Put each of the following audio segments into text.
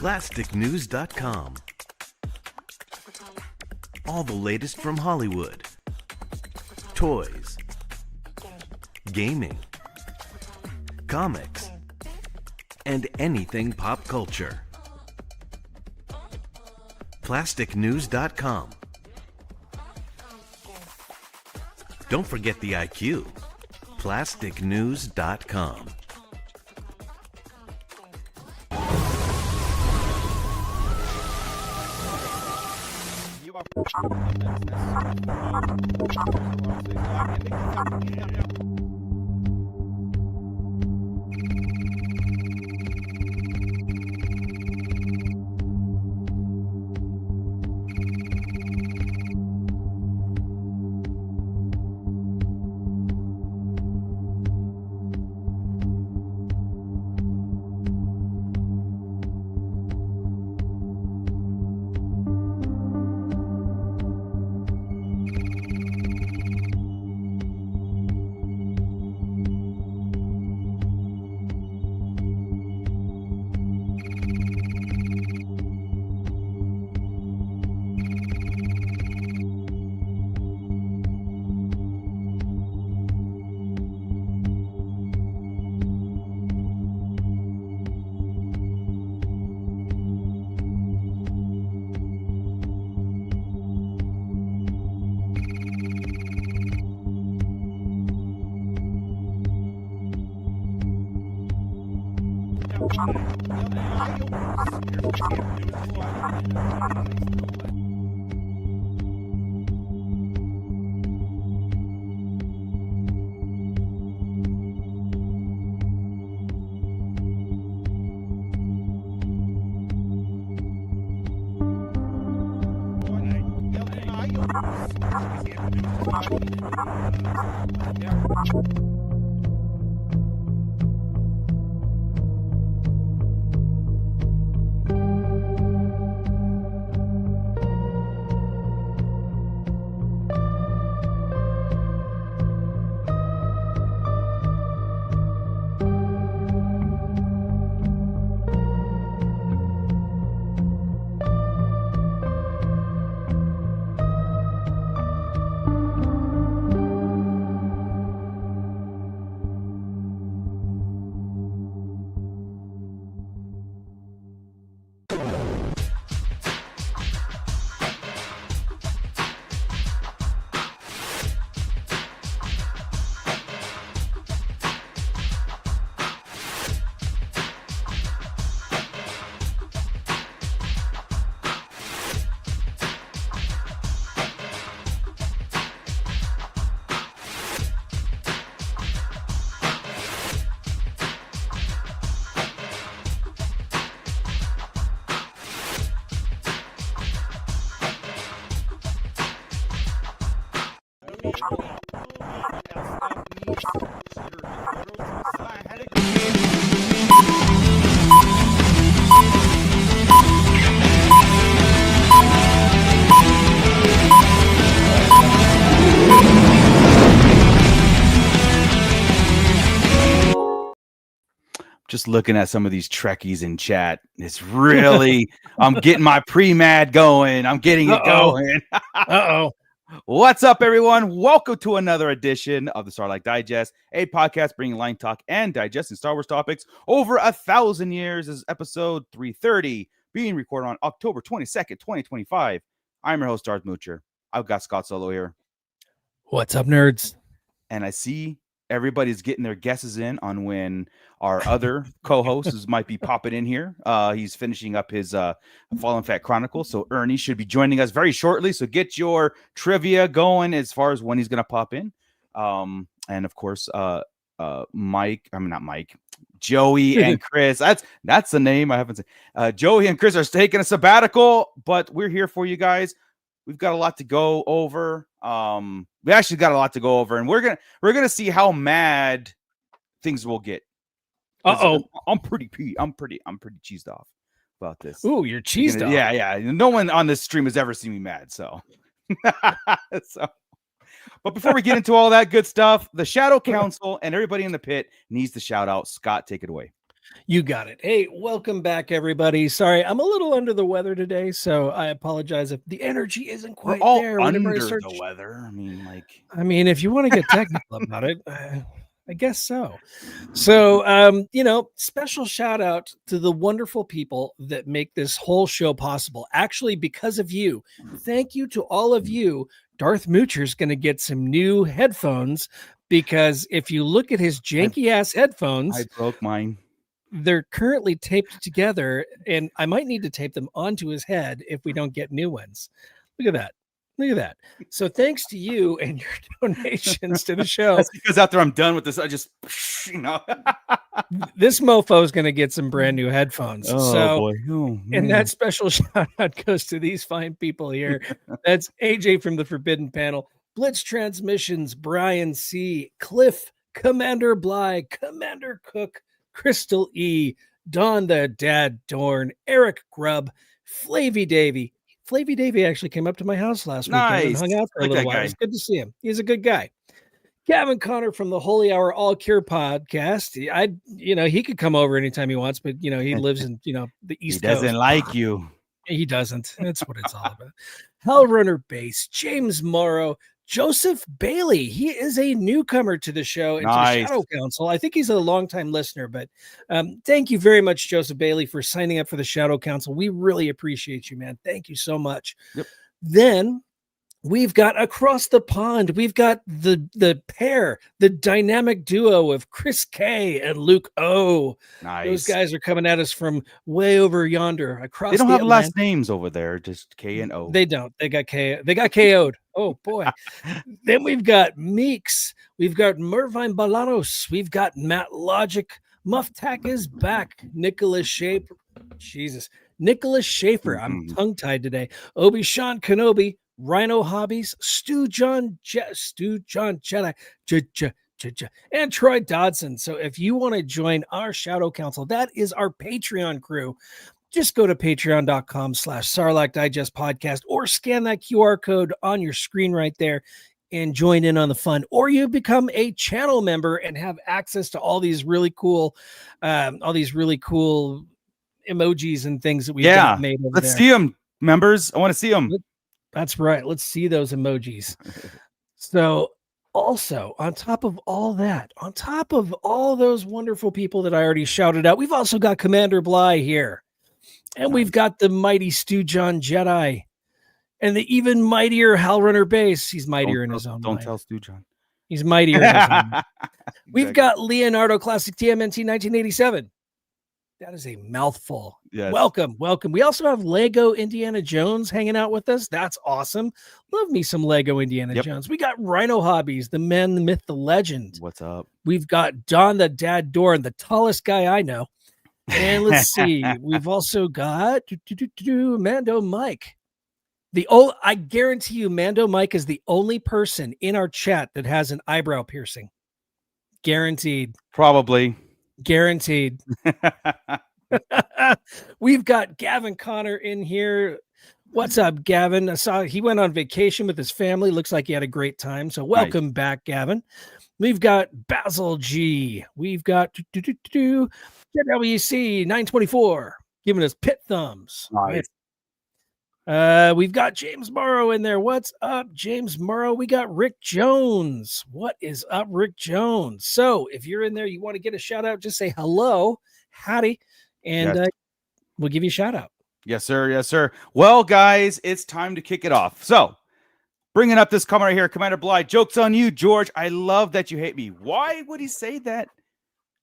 plasticnews.com. All the latest from Hollywood, toys, gaming, comics, and anything pop culture. plasticnews.com. Don't forget the IQ. plasticnews.com. Just looking at some of these Trekkies in chat, it's really, I'm getting my pre-mad going. I'm getting it going. What's up, everyone? Welcome to another edition of the Starlight Digest, a podcast bringing line talk and digesting Star Wars topics over 1,000 years. This is episode 330, being recorded on October 22nd, 2025. I'm your host, Darth Moocher. I've got Scott Solo here. What's up, nerds? And I see everybody's getting their guesses in on when our other co-hosts might be popping in here. He's finishing up his Fallen Fat Chronicles, so Ernie should be joining us very shortly. So get your trivia going as far as when he's going to pop in. And of course, Joey and Chris. That's the name I haven't said. Joey and Chris are taking a sabbatical, but we're here for you guys. We've got a lot to go over. We actually got a lot to go over, and we're gonna see how mad things will get. I'm pretty cheesed off about this. Ooh, you're cheesed off. Yeah. No one on this stream has ever seen me mad, so. But before we get into all that good stuff, the Shadow Council and everybody in the pit needs to shout out. Scott, take it away. You got it. Hey, welcome back, everybody. Sorry, I'm a little under the weather today, so I apologize if the energy isn't We're quite all there. under the weather. I mean, if you want to get technical about it, I guess so. So, special shout out to the wonderful people that make this whole show possible. Actually, because of you, thank you to all of you. Darth Moocher's going to get some new headphones because if you look at his janky ass headphones, I broke mine. They're currently taped together, and I might need to tape them onto his head if we don't get new ones. Look at that. Look at that. So thanks to you and your donations to the show. That's because after I'm done with this, I just, This mofo is going to get some brand new headphones. Oh, boy. Oh, and that special shout out goes to these fine people here. That's AJ from the Forbidden Panel, Blitz Transmissions, Brian C., Cliff, Commander Bly, Commander Cook, Crystal E., Don the Dad Dorn, Eric Grubb, Flavy Davy. Flavy Davy actually came up to my house last weekend and hung out for a little while. It's good to see him. He's a good guy. Gavin Connor from the Holy Hour All Cure podcast. He could come over anytime he wants, but he lives in the East Coast. He doesn't like you. He doesn't. That's what it's all about. Hellrunner Base, James Morrow, Joseph Bailey. He is a newcomer to the show and to the Shadow Council. I think he's a longtime listener, but thank you very much, Joseph Bailey, for signing up for the Shadow Council. We really appreciate you, man. Thank you so much. Yep. Then we've got across the pond, we've got the pair, the dynamic duo of Chris K and Luke O. Nice. Those guys are coming at us from way over yonder across. They don't have last names over there, just K and O. They don't. They got KO'd. Oh boy. Then we've got Meeks. We've got Mervine Balanos. We've got Matt Logic. Mufftack is back. Nicholas Schaefer. I'm tongue-tied today. Obi-Sean Kenobi. Rhino Hobbies, Stu John Jedi, and Troy Dodson. So if you want to join our Shadow Council, that is our Patreon crew. Just go to patreon.com/Sarlacc Digest Podcast or scan that QR code on your screen right there and join in on the fun. Or you become a channel member and have access to all these really cool emojis and things that we've got made over Let's see them, members. I want to see them. That's right. Let's see those emojis. So also on top of all that, on top of all those wonderful people that I already shouted out, we've also got Commander Bly here. And we've got the mighty Stu John Jedi and the even mightier Hellrunner Base. He's mightier in his own way. Don't tell Stu John. He's mightier in his own way. We've got Leonardo Classic TMNT 1987. That is a mouthful. Yes. Welcome. We also have Lego Indiana Jones hanging out with us. That's awesome. Love me some Lego Indiana Jones. We got Rhino Hobbies, the man, the myth, the legend. What's up? We've got Don the Dad Dorn, the tallest guy I know. And let's see. We've also got Mando Mike. I guarantee you, Mando Mike is the only person in our chat that has an eyebrow piercing. Guaranteed. Probably. Guaranteed. We've got Gavin Connor in here. What's up, Gavin? I saw he went on vacation with his family. Looks like he had a great time. So welcome back, Gavin. We've got Basil G. We've got JWC 924 giving us pit thumbs. Nice. We've got James Morrow in there. What's up, James Morrow? We got Rick Jones. What is up, Rick Jones? So if you're in there, you want to get a shout out, just say hello, howdy, and we'll give you a shout out. Yes, sir. Yes, sir. Well, guys, it's time to kick it off. So bringing up this comment right here, Commander Bly, joke's on you, George. I love that you hate me. Why would he say that?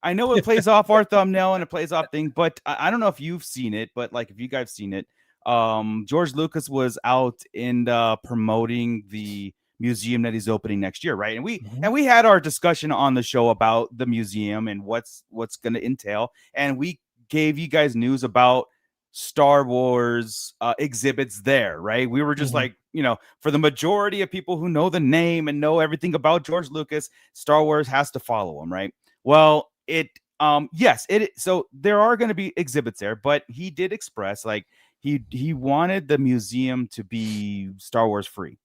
I know it plays off our thumbnail and it plays off thing, but I don't know if you've seen it, but like if you guys seen it, George Lucas was out in promoting the museum that he's opening next year, right? And we had our discussion on the show about the museum and what's going to entail, and we gave you guys news about Star Wars exhibits there, right? We were just like, for the majority of people who know the name and know everything about George Lucas, Star Wars has to follow him, right? Well, so there are going to be exhibits there, but he did express like he wanted the museum to be Star Wars free.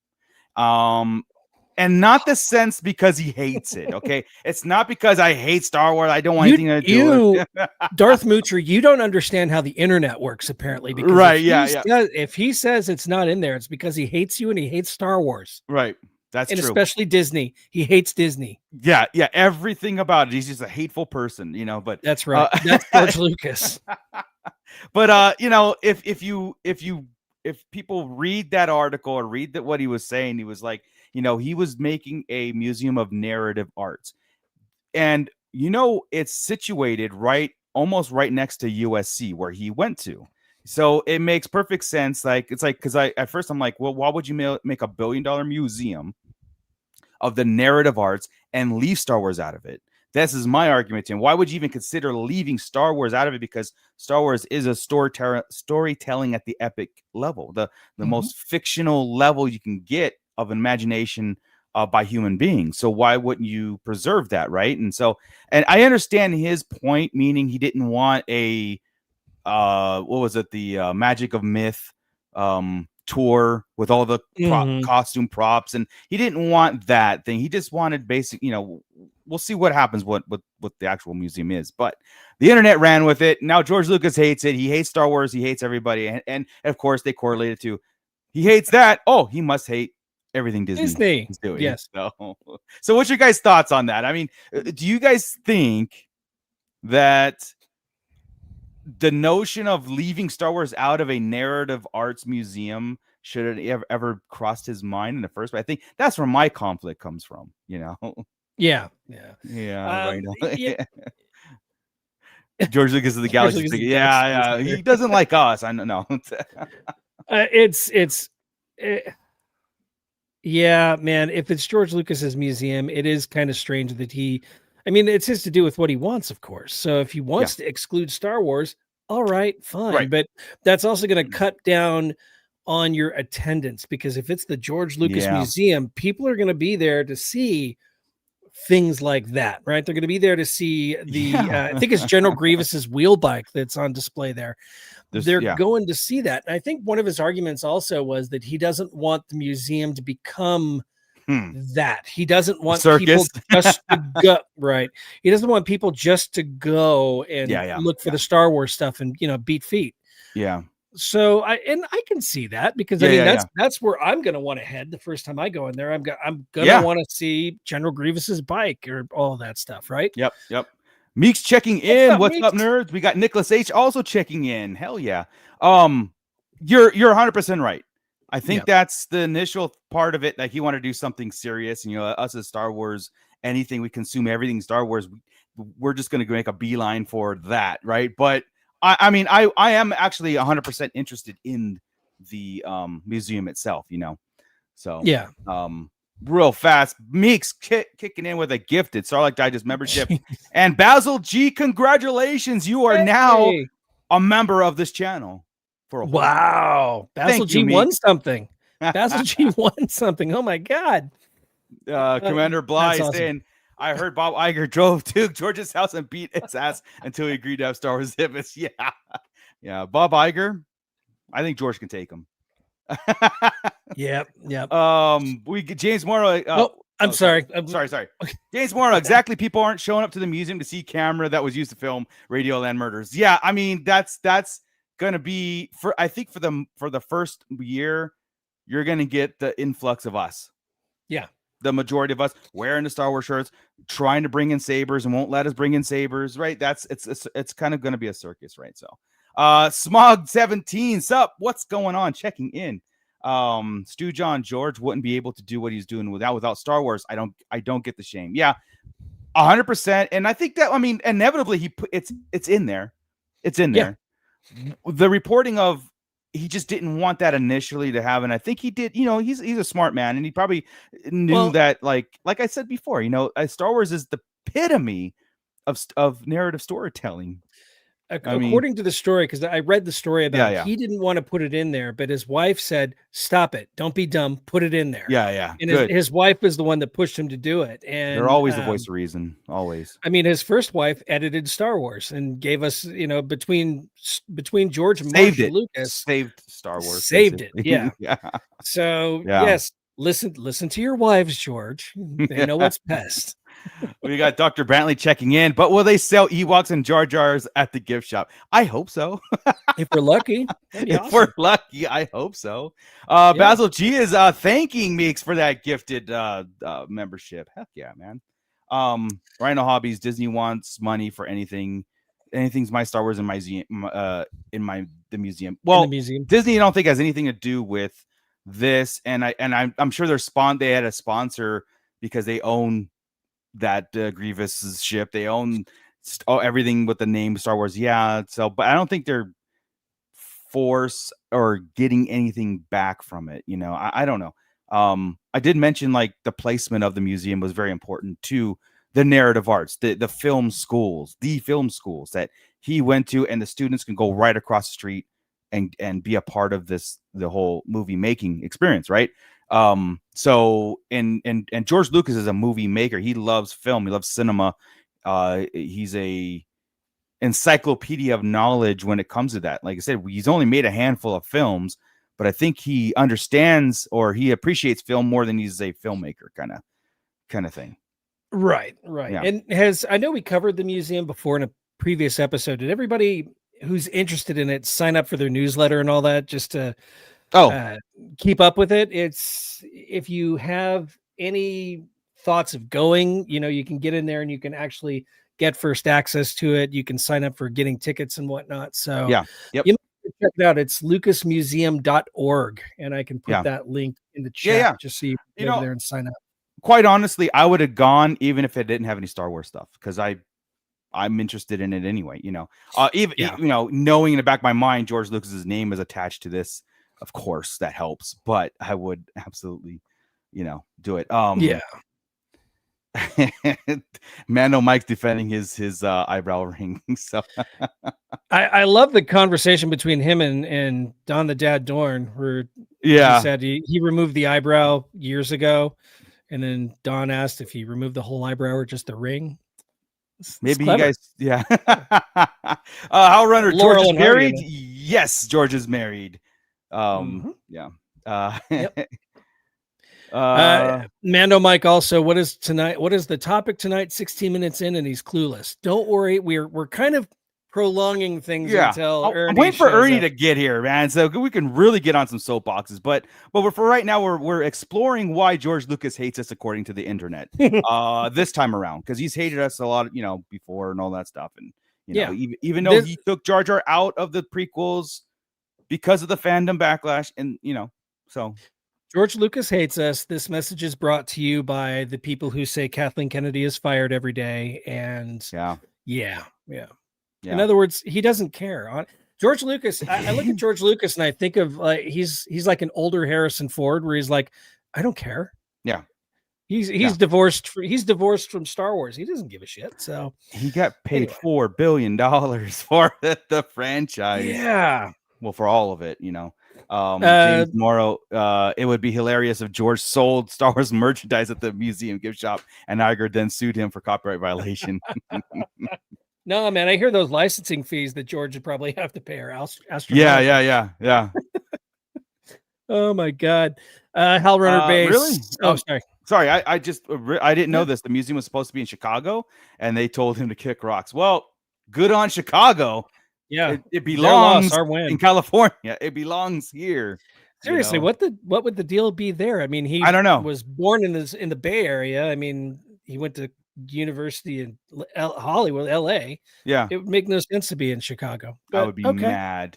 And not the sense because he hates it, okay? It's not because I hate Star Wars. I don't want anything to do with it. Darth Moocher, you don't understand how the internet works, apparently. Because right, if he says it's not in there, it's because he hates you and he hates Star Wars. Right. That's and true. Especially Disney. He hates Disney. Yeah, everything about it. He's just a hateful person, but that's right. That's George Lucas. But if people read that article or read what he was saying, he was like, he was making a museum of narrative arts. And, it's situated almost right next to USC where he went to. So it makes perfect sense. Because at first I'm like, well, why would you make a $1 billion museum of the narrative arts and leave Star Wars out of it? This is my argument to him. Why would you even consider leaving Star Wars out of it? Because Star Wars is a storytelling at the epic level, the most fictional level you can get of imagination by human beings. So why wouldn't you preserve that, right? And I understand his point, meaning he didn't want a what was it, the Magic of Myth tour with all the costume props, and he didn't want that thing. He just wanted basic, we'll see what happens what the actual museum is, but the internet ran with it. Now George Lucas hates it. He hates Star Wars. He hates everybody, and of course they correlated to he hates that. Oh, he must hate everything Disney is doing. Yes. So what's your guys' thoughts on that? I mean, do you guys think that the notion of leaving Star Wars out of a narrative arts museum should it ever crossed his mind in the first place? I think that's where my conflict comes from, Yeah. Right. George Lucas of the Galaxy. He doesn't like us. I know. Yeah, man. If it's George Lucas's museum, it is kind of strange that it's his to do with what he wants, of course. So if he wants to exclude Star Wars, all right, fine. Right. But that's also going to cut down on your attendance, because if it's the George Lucas Museum, people are going to be there to see things like that, right? They're going to be there to see the, I think it's General Grievous's wheel bike that's on display there. They're going to see that. And I think one of his arguments also was that he doesn't want the museum to become that. He doesn't want people just to go, right? He doesn't want people just to go and look for the Star Wars stuff and, beat feet. Yeah. So I can see that, because that's where I'm going to want to head the first time I go in there. I'm going to want to see General Grievous's bike or all of that stuff, right? Yep. Meek's checking in. What's up, nerds? We got Nicholas H also checking in. Hell yeah. You're 100% right. I think that's the initial part of it, that he wanted to do something serious. And us as Star Wars, anything we consume, everything Star Wars, we're just going to make a beeline for that, right? But I am actually 100% interested in the museum itself, So real fast, Meeks kicking in with a gifted Starlight Digest membership. And Basil G, congratulations, you are now a member of this channel. Wow, Basil G won something. Basil G won something. Oh my God. Commander Bly saying, I heard Bob Iger drove to George's house and beat its ass until he agreed to have Star Wars exhibits. Yeah. Bob Iger, I think George can take him. Yep. We get James Morrow. I'm sorry. Sorry. James Morrow. Exactly. People aren't showing up to the museum to see camera that was used to film Radio Land Murders. Yeah, that's gonna be for the first year, you're gonna get the influx of us. Yeah. The majority of us wearing the Star Wars shirts, trying to bring in sabers and won't let us bring in sabers, right? It's kind of going to be a circus, right? So, Smog 17, sup? What's going on? Checking in. Stu John George wouldn't be able to do what he's doing without Star Wars. I don't get the shame. Yeah, 100%. And I think that inevitably it's in there. It's in there. Yeah. The reporting of he just didn't want that initially to have, and I think he did. He's a smart man, and he probably knew that, like I said before, Star Wars is the epitome of narrative storytelling. According to the story, because I read the story about he didn't want to put it in there, but his wife said, "Stop it! Don't be dumb. Put it in there." Yeah. And his wife is the one that pushed him to do it. And they're always the voice of reason. Always. His first wife edited Star Wars and gave us, between George and Marshall Lucas, saved Star Wars, saved it. Yeah. Yeah. So yes, Listen to your wives, George. They know what's best. We got Dr. Brantley checking in, but will they sell Ewoks and Jar Jars at the gift shop? I hope so. If we're lucky. If we're lucky, I hope so. Basil G is thanking Meeks for that gifted membership. Heck yeah, man. Rhino Hobbies, Disney wants money for anything. Anything's my Star Wars in my the museum. Well, the museum. Disney I don't think has anything to do with this, and I'm sure they had a sponsor because they own that Grievous's ship. They own everything with the name Star Wars. Yeah, so but I don't think they're force or getting anything back from it. You know, I don't know. I did mention like the placement of the museum was very important to the narrative arts, the film schools that he went to, and the students can go right across the street and be a part of the whole movie making experience, right? So and George Lucas is a movie maker. He loves film. He loves cinema. He's a encyclopedia of knowledge when it comes to that. Like I said, he's only made a handful of films, but I think he understands or he appreciates film more than he's a filmmaker kind of thing. Right. Yeah. And I know we covered the museum before in a previous episode. Did everybody who's interested in it sign up for their newsletter and all that just to keep up with it? It's if you have any thoughts of going, you can get in there and you can actually get first access to it. You can sign up for getting tickets and whatnot. So you can check it out. It's lucasmuseum.org, and I can put that link in the chat just so you can go there and sign up. Quite honestly, I would have gone even if it didn't have any Star Wars stuff because I'm interested in it anyway. Knowing in the back of my mind George Lucas's name is attached to this, of course that helps. But I would absolutely, do it. Mando Mike's defending his eyebrow ring. So I love the conversation between him and Don the Dad Dorn, where he said he removed the eyebrow years ago. And then Don asked if he removed the whole eyebrow or just the ring. Maybe you guys, Hal Runner, George is married. Yes, George is married. Mando Mike also, what is the topic tonight? 16 minutes in and he's clueless. Don't worry, we're kind of prolonging things until I'm waiting for Ernie to get here, man, so we can really get on some soapboxes. But for right now, we're exploring why George Lucas hates us according to the internet this time around, because he's hated us a lot, before and all that stuff, and even though he took Jar Jar out of the prequels because of the fandom backlash, and so George Lucas hates us. This message is brought to you by the people who say Kathleen Kennedy is fired every day, and in other words, he doesn't care. George Lucas, I look at George Lucas and I think of he's like an older Harrison Ford, where he's like, I don't care. Yeah. He's divorced. He's divorced from Star Wars. He doesn't give a shit. So he got paid $4 billion for the franchise. Yeah. Well, for all of it, James Morrow, it would be hilarious if George sold Star Wars merchandise at the museum gift shop and Iger then sued him for copyright violation. No, man, I hear those licensing fees that George would probably have to pay. Yeah. Oh my God. Hal Runner Base. Really? Oh, sorry. I didn't know this. The museum was supposed to be in Chicago and they told him to kick rocks. Well, good on Chicago. Yeah. It belongs our win. in California. It belongs here. Seriously, what would the deal be there? I mean, I don't know. Was born in the Bay Area. I mean, he went to university in Hollywood, LA. Yeah. It would make no sense to be in Chicago. I would be mad.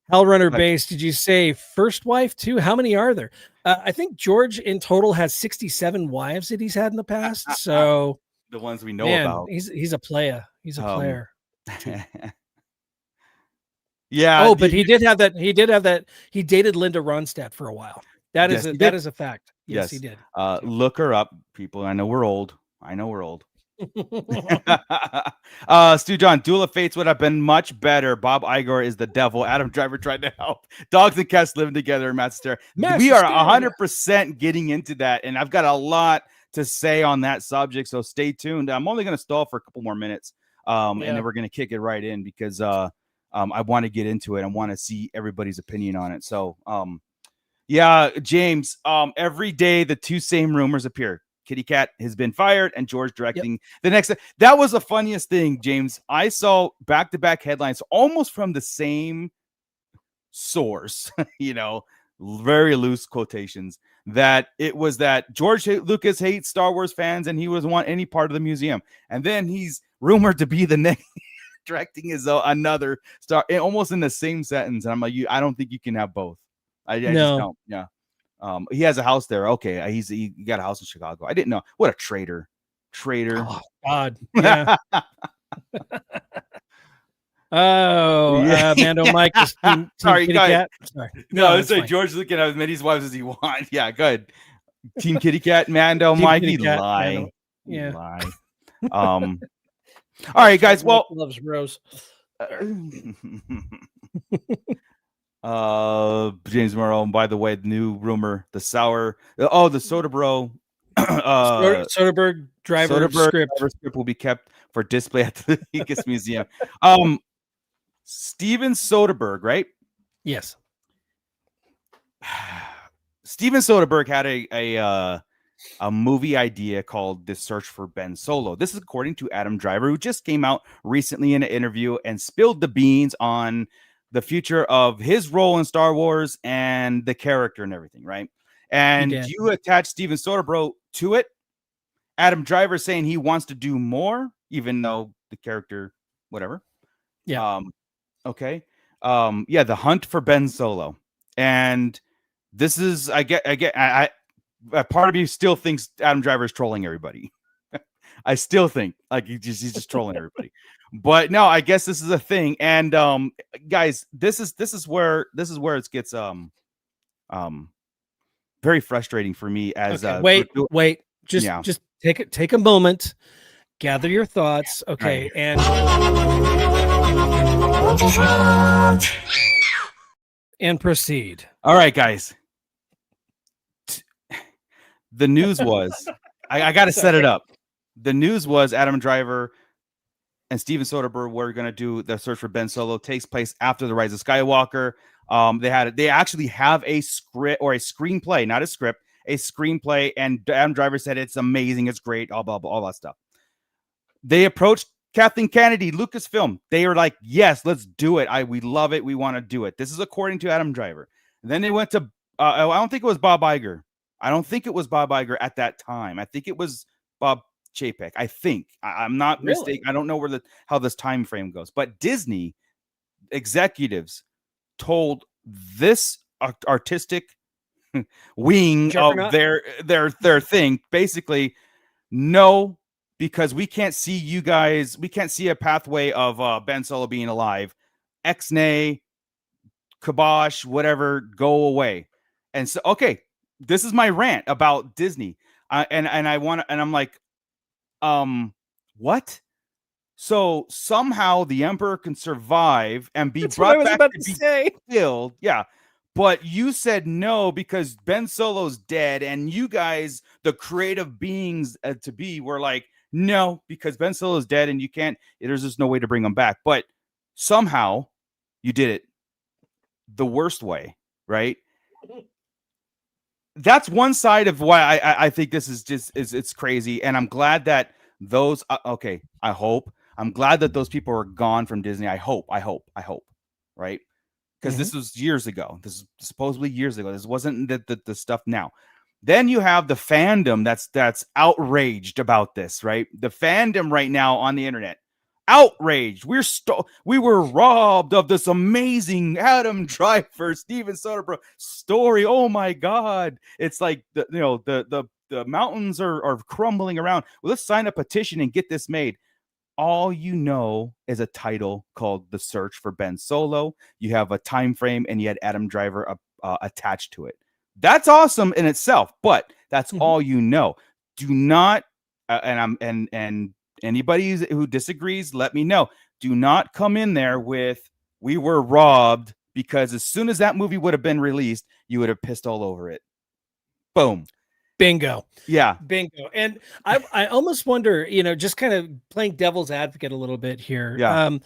Hal Runner Base, did you say first wife too? How many are there? I think George in total has 67 wives that he's had in the past. So the ones we know about. He's a player. He's a player. Yeah. Oh, but he did have that. He dated Linda Ronstadt for a while. That is a fact. Yes, he did. Look her up, people. I know we're old. Stu John, Duel of Fates would have been much better. Bob Iger is the devil. Adam Driver tried to help. Dogs and cats living together in Master. We are 100% getting into that, and I've got a lot to say on that subject, so stay tuned. I'm only going to stall for a couple more minutes, and then we're going to kick it right in because I want to get into it. I want to see everybody's opinion on it. So Yeah, James. Every day the two same rumors appear. Kitty Cat has been fired, and George directing the next. That was the funniest thing, James. I saw back-to-back headlines, almost from the same source. Very loose quotations. That it was that George Lucas hates Star Wars fans, and he doesn't want any part of the museum. And then he's rumored to be the next directing his another star, almost in the same sentence. And I'm like, I don't think you can have both. I just don't. Yeah. He has a house there. Okay, he got a house in Chicago. I didn't know. What a traitor! Oh God. Yeah. Mando Mike is team sorry, Kitty Cat. Sorry. No, it's like George looking at as many wives as he wants. Yeah, good. Team Kitty Cat, Mando Mike. He lie. Yeah. Lie. All right, guys. Well, loves Rose. James Morrow. By the way, the new rumor, the Soda Bro, Soderbergh driver script will be kept for display at the Lucas Museum. Steven Soderbergh, right? Yes. Steven Soderbergh had a movie idea called The Search for Ben Solo. This is according to Adam Driver, who just came out recently in an interview and spilled the beans on the future of his role in Star Wars and the character and everything, right? And you attach Steven Soderbergh to it. Adam Driver saying he wants to do more, even though the character, whatever. Yeah. Okay. Yeah, The Hunt for Ben Solo. And this is, I part of me still thinks Adam Driver is trolling everybody. I still think like he's just trolling everybody. But no, I guess this is a thing. And guys, this is where it gets very frustrating for me as wait. Just take a moment, gather your thoughts. Okay, right. and proceed. All right, guys. The news was I got to set it up. The news was Adam Driver and Steven Soderbergh were going to do The Search for Ben Solo. Takes place after The Rise of Skywalker. They actually have a script or a screenplay, not a script, a screenplay. And Adam Driver said it's amazing, it's great, all that stuff. They approached Kathleen Kennedy, Lucasfilm. They were like, "Yes, let's do it. We love it. We want to do it." This is according to Adam Driver. And then they went to I don't think it was Bob Iger. I don't think it was Bob Iger at that time. I think it was Bob Chapek. I think I'm not mistaken. I don't know how this time frame goes, but Disney executives told this artistic wing Juggernaut of their thing basically, no, because we can't see you guys. We can't see a pathway of Ben Solo being alive. Ex-nay, kibosh, whatever, go away. And so, okay, this is my rant about Disney. I'm like, what? So somehow the Emperor can survive and be brought back to be killed. Yeah. But you said no because Ben Solo's dead, and you guys, the creative beings were like, no, because Ben Solo's dead and there's just no way to bring him back. But somehow you did it the worst way, right? That's one side of why I think this is it's crazy. And I'm glad that those, I'm glad that those people are gone from Disney. I hope, right? Because this was years ago. This is supposedly years ago. This wasn't the stuff now. Then you have the fandom that's outraged about this, right? The fandom right now on the internet, outraged. We were robbed of this amazing Adam Driver, Steven Soderbergh story. Oh my God! It's like the mountains are crumbling around. Well, let's sign a petition and get this made. All you know is a title called The Search for Ben Solo. You have a time frame, and you had Adam Driver attached to it. That's awesome in itself, but that's all you know. Do not, and anybody who disagrees, let me know. Do not come in there with "we were robbed," because as soon as that movie would have been released, you would have pissed all over it. Boom. Bingo. Yeah. Bingo. And I almost wonder, just kind of playing devil's advocate a little bit here. Yeah.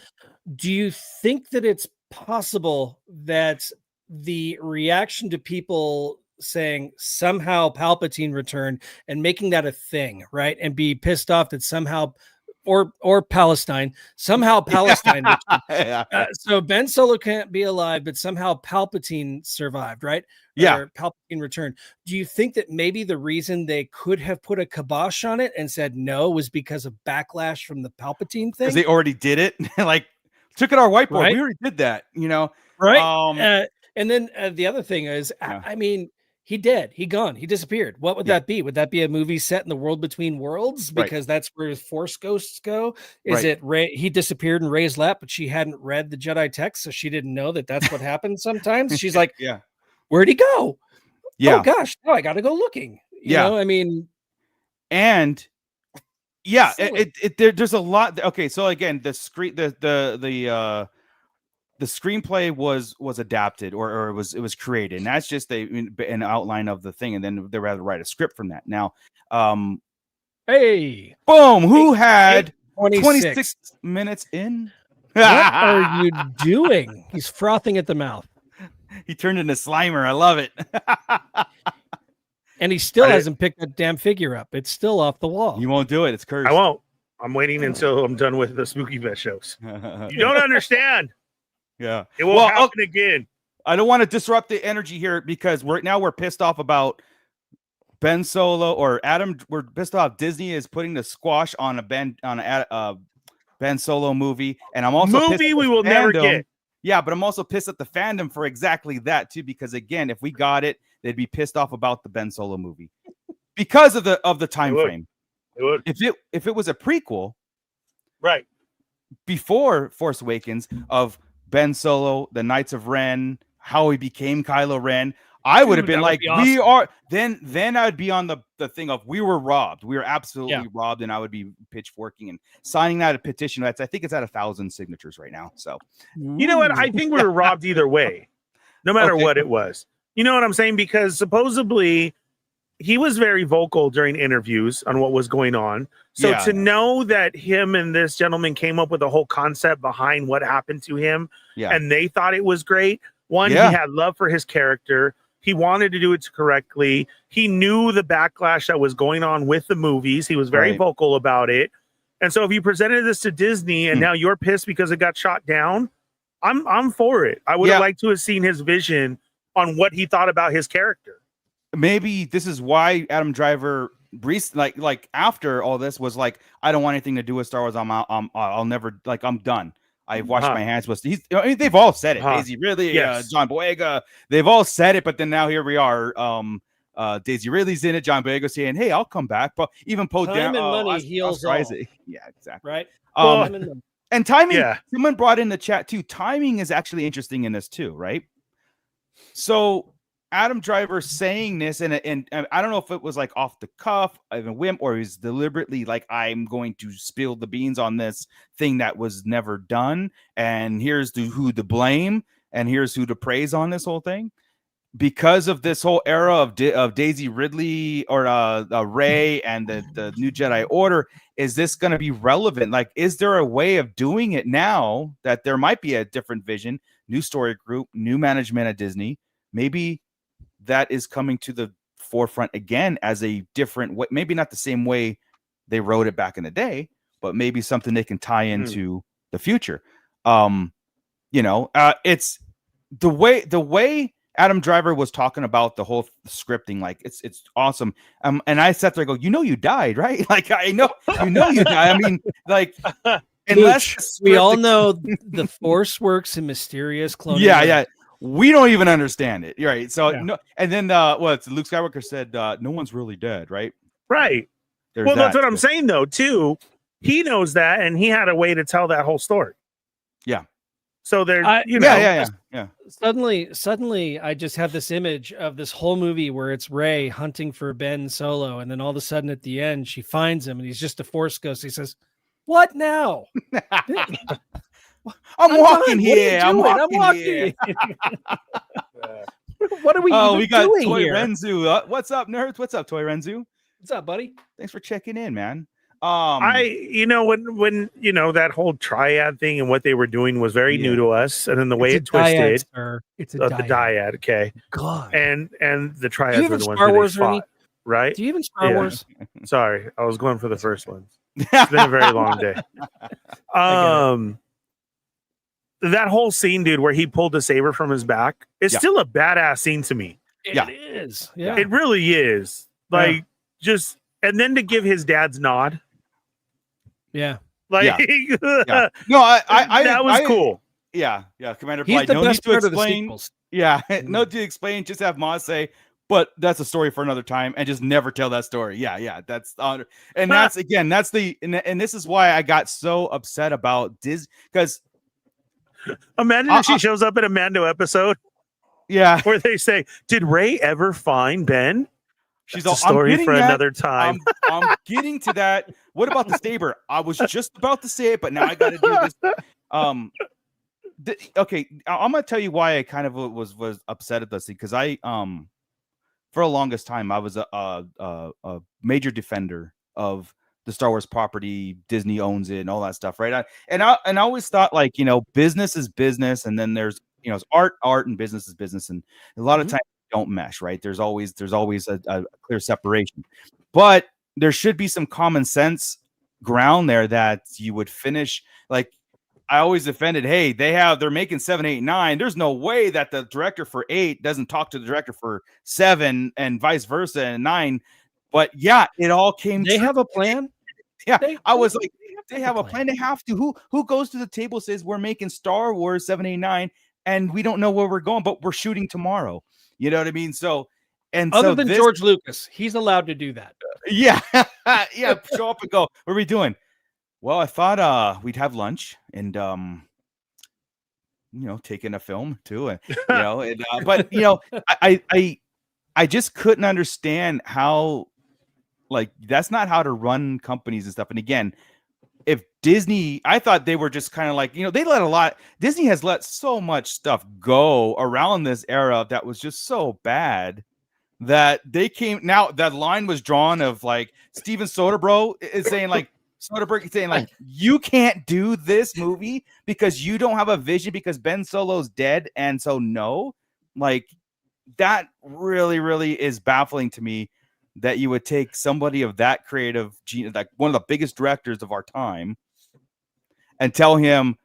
Do you think that it's possible that the reaction to people saying somehow Palpatine returned and making that a thing, right? And be pissed off that somehow, or Palestine, somehow Palestine returned. So Ben Solo can't be alive, but somehow Palpatine survived, right? Yeah. Or Palpatine returned. Do you think that maybe the reason they could have put a kibosh on it and said no was because of backlash from the Palpatine thing? Because they already did it. Like, took it our whiteboard. Right? We already did that, you know? Right. And then the other thing is, I mean, he dead, he gone, he disappeared. What would that be? Would that be a movie set in the world between worlds? Because that's where Force ghosts go. Is it Rey? He disappeared in Rey's lap, but she hadn't read the Jedi text, so she didn't know that that's what happens sometimes. She's like, where'd he go? Oh gosh, now I got to go looking. You know, I mean, and there's a lot. Okay, so again, the screenplay was adapted or it was created, and that's just an outline of the thing, and then they rather write a script from that. Now, hey, boom, who had 26 minutes in? What are you doing? He's frothing at the mouth. He turned into Slimer. I love it. And he still hasn't picked that damn figure up. It's still off the wall. You won't do it. It's cursed. I won't. I'm waiting until I'm done with the Spooky Fest shows. You don't understand. Yeah. It won't happen again. I don't want to disrupt the energy here because we're pissed off about Ben Solo or Adam. We're pissed off. Disney is putting the squash on a Ben Solo movie, and I'm also pissed we will never get. Yeah, but I'm also pissed at the fandom for exactly that too. Because again, if we got it, they'd be pissed off about the Ben Solo movie because of the time frame. It would. If it was a prequel, right before Force Awakens of Ben Solo, the Knights of Ren, how he became Kylo Ren, I would have been like, awesome. We are. Then I'd be on the thing of we were robbed. We were absolutely robbed, and I would be pitchforking and signing that a petition. I think it's at 1,000 signatures right now. So, you know what? I think we were robbed either way, no matter what it was. You know what I'm saying? Because supposedly he was very vocal during interviews on what was going on. So to know that him and this gentleman came up with a whole concept behind what happened to him, and they thought it was great. One, he had love for his character. He wanted to do it correctly. He knew the backlash that was going on with the movies. He was very vocal about it. And so if you presented this to Disney and now you're pissed because it got shot down, I'm for it. I would have liked to have seen his vision on what he thought about his character. Maybe this is why Adam Driver like after all this was like, I don't want anything to do with Star Wars. I'll never, like, I'm done. I've washed my hands with. They've all said it. Daisy Ridley, John Boyega, they've all said it. But then now here we are. Daisy Ridley's in it. John Boyega saying, "Hey, I'll come back." But even Poe time and money heals all. Yeah, exactly. Right. And timing. Yeah. Someone brought in the chat too. Timing is actually interesting in this too, right? So Adam Driver saying this, and I don't know if it was like off the cuff, even whim, or he's deliberately like, I'm going to spill the beans on this thing that was never done, and here's who to blame, and here's who to praise on this whole thing. Because of this whole era of Daisy Ridley or Rey and the New Jedi Order, is this going to be relevant? Like, is there a way of doing it now that there might be a different vision, new story group, new management at Disney? Maybe that is coming to the forefront again as a different way, maybe not the same way they wrote it back in the day, but maybe something they can tie into the future. It's the way Adam Driver was talking about the whole scripting, like it's awesome. And I sat there and go, you died, right? Like, I know, you died. I mean, like, unless we all know the Force works in mysterious cloning. Yeah. We don't even understand it, right? So no, and then Luke Skywalker said, "No one's really dead," right? Right. That's what I'm saying, though. Too, he knows that, and he had a way to tell that whole story. Yeah. So there's, Suddenly, I just have this image of this whole movie where it's Rey hunting for Ben Solo, and then all of a sudden at the end she finds him, and he's just a Force ghost. He says, "What now?" I'm walking here. I'm walking here. What are we we got doing Toy here? Renzu. What's up, nerds? What's up, Toy Renzu? What's up, buddy? Thanks for checking in, man. When that whole triad thing and what they were doing was very new to us, and then the way it twisted. Sir. It's the dyad, okay. God. And the triads were the ones that they fought, right? Do you even Star Wars? Sorry, I was going for the first ones. It's been a very long day. That whole scene, dude, where he pulled the saber from his back, is still a badass scene to me. It is. Yeah. It really is. Like, just, and then to give his dad's nod. Yeah. Like, yeah. No, I that was cool. Yeah. Commander He's Blight, the no best need to part of the explain. sequels. Yeah, no need to explain. Just have Maz say, but that's a story for another time, and just never tell that story. Yeah. That's and that's again, that's and this is why I got so upset about Disney, because imagine if she shows up in a Mando episode. Yeah, where they say, "Did Rey ever find Ben?" She's a story for another time. I'm getting to that. What about the saber? I was just about to say it, but now I got to do this. Okay, I'm gonna tell you why I kind of was upset at this, because I for the longest time I was a major defender of the Star Wars property. Disney owns it and all that stuff, right? I always thought, like, business is business, and then there's it's art, and business is business, and a lot of times don't mesh, right? There's always a clear separation, but there should be some common sense ground there that you would finish. Like, I always defended, hey, they're making 7, 8, 9. There's no way that the director for 8 doesn't talk to the director for 7 and vice versa and 9. But yeah, it all came. They have a plan. Yeah, I was like, they have a plan. They have to. Who goes to the table, says we're making Star Wars 7, 8, 9, and we don't know where we're going, but we're shooting tomorrow. You know what I mean? So, and other than George Lucas, he's allowed to do that. Yeah, show up and go. What are we doing? Well, I thought we'd have lunch and take in a film too, and but I just couldn't understand how, like, that's not how to run companies and stuff. And again, if Disney, I thought they were just kind of like, Disney has let so much stuff go around this era that was just so bad that they came. Now that line was drawn of, like, Steven Soderbergh is saying, like, you can't do this movie because you don't have a vision, because Ben Solo's dead. And so, no, like, that really, really is baffling to me, that you would take somebody of that creative genius, like one of the biggest directors of our time, and tell him,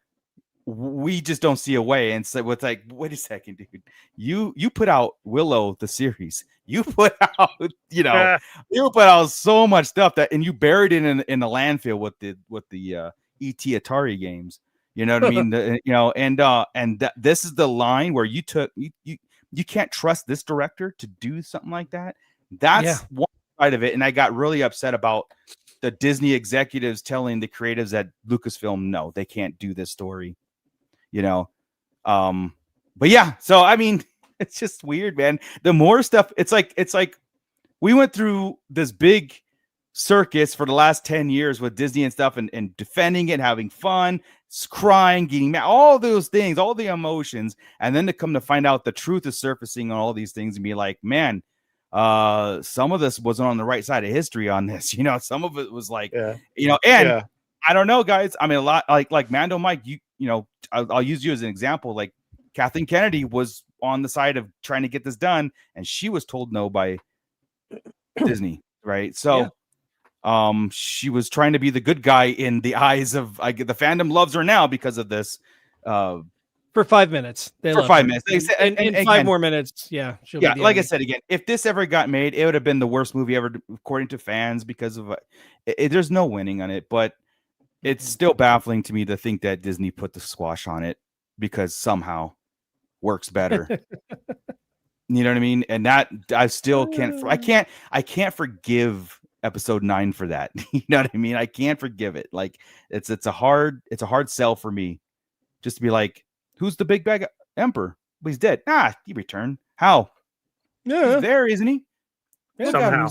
we just don't see a way. And so it's like, wait a second, dude, you put out Willow, the series, you put out, you put out so much stuff and you buried it in the landfill with the ET Atari games. You know what I mean? This is the line where you can't trust this director to do something like that. That's one side of it. And I got really upset about the Disney executives telling the creatives at Lucasfilm, no, they can't do this story, but yeah, so I mean, it's just weird, man. The more stuff, it's like we went through this big circus for the last 10 years with Disney and stuff, and defending it, having fun, crying, getting mad, all those things, all the emotions, and then to come to find out the truth is surfacing on all these things and be like, man, some of this wasn't on the right side of history on this, some of it was like, I don't know, guys. I mean, a lot like Mando Mike, I'll use you as an example. Like, Kathleen Kennedy was on the side of trying to get this done, and she was told no by Disney, right? So she was trying to be the good guy in the eyes of, the fandom loves her now because of this. For 5 minutes. For 5 minutes. And 5 more minutes. Yeah. Like I said, again, if this ever got made, it would have been the worst movie ever, according to fans, because of there's no winning on it. But it's still baffling to me to think that Disney put the squash on it because somehow works better. You know what I mean? And that I still can't. I can't forgive episode 9 for that. You know what I mean? I can't forgive it. Like, it's a hard sell for me, just to be like, who's the big bag emperor? Well, he's dead. He returned. How? Yeah, he's there, isn't he? Somehow.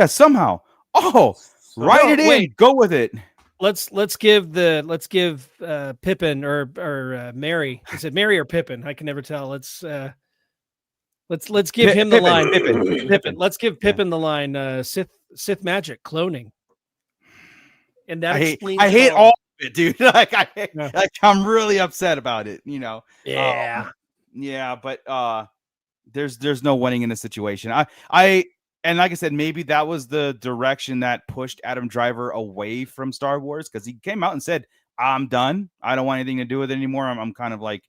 Somehow. Oh, write it in. Go with it. Let's give Pippin or Mary. Is it Mary or Pippin? I can never tell. Let's give him the line. Pippin. Let's give Pippin the line. Sith magic cloning. and that I hate all of it, dude. Like I'm really upset about it. Yeah. Yeah, but there's no winning in this situation. And like I said, maybe that was the direction that pushed Adam Driver away from Star Wars, because he came out and said, "I'm done. I don't want anything to do with it anymore." I'm kind of like,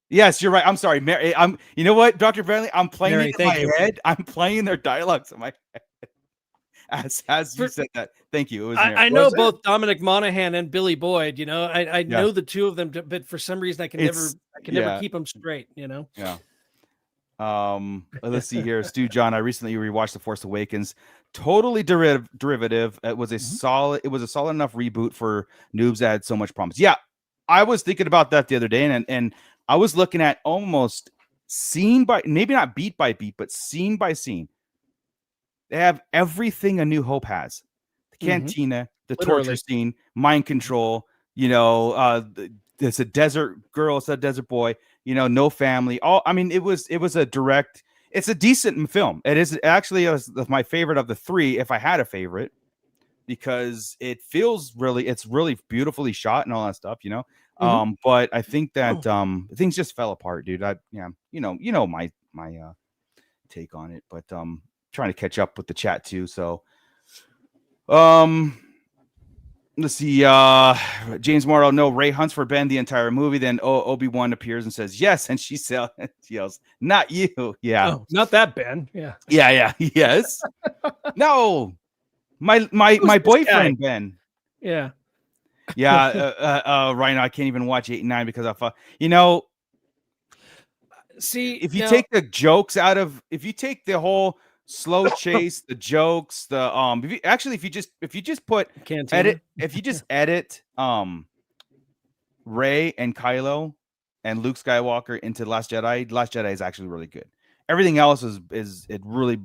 yes, you're right. I'm sorry, Mary. You know what, Dr. Bentley? I'm playing it in my head. I'm playing their dialogues in my head. As you said that. Thank you. It was I know both Dominic Monaghan and Billy Boyd. I know the two of them, but for some reason I can never keep them straight. Yeah. Let's see here. Stu John, I recently rewatched The Force Awakens. Totally derivative. It was a solid enough reboot for noobs that had so much promise. Yeah, I was thinking about that the other day, and I was looking at almost scene by, maybe not beat by beat, but scene by scene. They have everything A New Hope has: the cantina, the torture scene, mind control. It's a desert girl, it's a desert boy. No family. It was a direct. It's a decent film. It is actually my favorite of the three, if I had a favorite, because it's really beautifully shot and all that stuff. But I think that things just fell apart, dude. My take on it, but trying to catch up with the chat too. So, let's see. James Morrow, no, Ray hunts for Ben the entire movie. Then Obi-Wan appears and says yes, and she yells, "Not you!" Yeah, oh, not that Ben. Yeah, yes. No, my boyfriend guy? Ben. Yeah. Right now I can't even watch 8 and 9 because I see, if you take the jokes out of, if you take the whole slow chase, the jokes, the if you just put Cantina. if you just edit Rey and Kylo and Luke Skywalker into Last Jedi is actually really good. Everything else is it really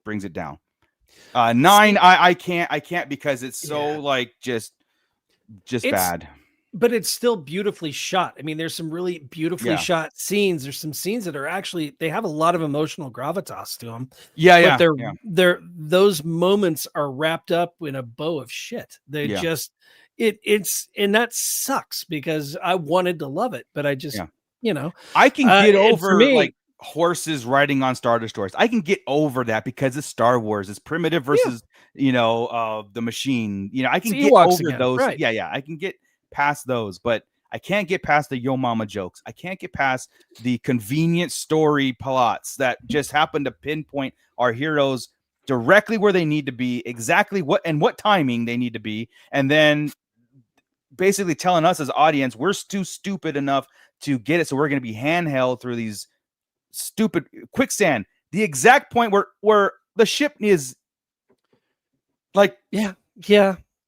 brings it down. 9, I can't because it's so like just bad. But it's still beautifully shot. I mean, there's some really beautifully shot scenes. There's some scenes that are actually, they have a lot of emotional gravitas to them. But those moments are wrapped up in a bow of shit. They just, and that sucks because I wanted to love it, but I just, I can get over like horses riding on Star Destroyers. I can get over that because it's Star Wars. It's primitive versus, the machine. I can get over those. Right. I can get past those, but I can't get past the yo mama jokes. I can't get past the convenient story plots that just happen to pinpoint our heroes directly where they need to be, exactly what timing they need to be, and then basically telling us as audience we're too stupid enough to get it, so we're going to be handheld through these stupid quicksand. The exact point where the ship is like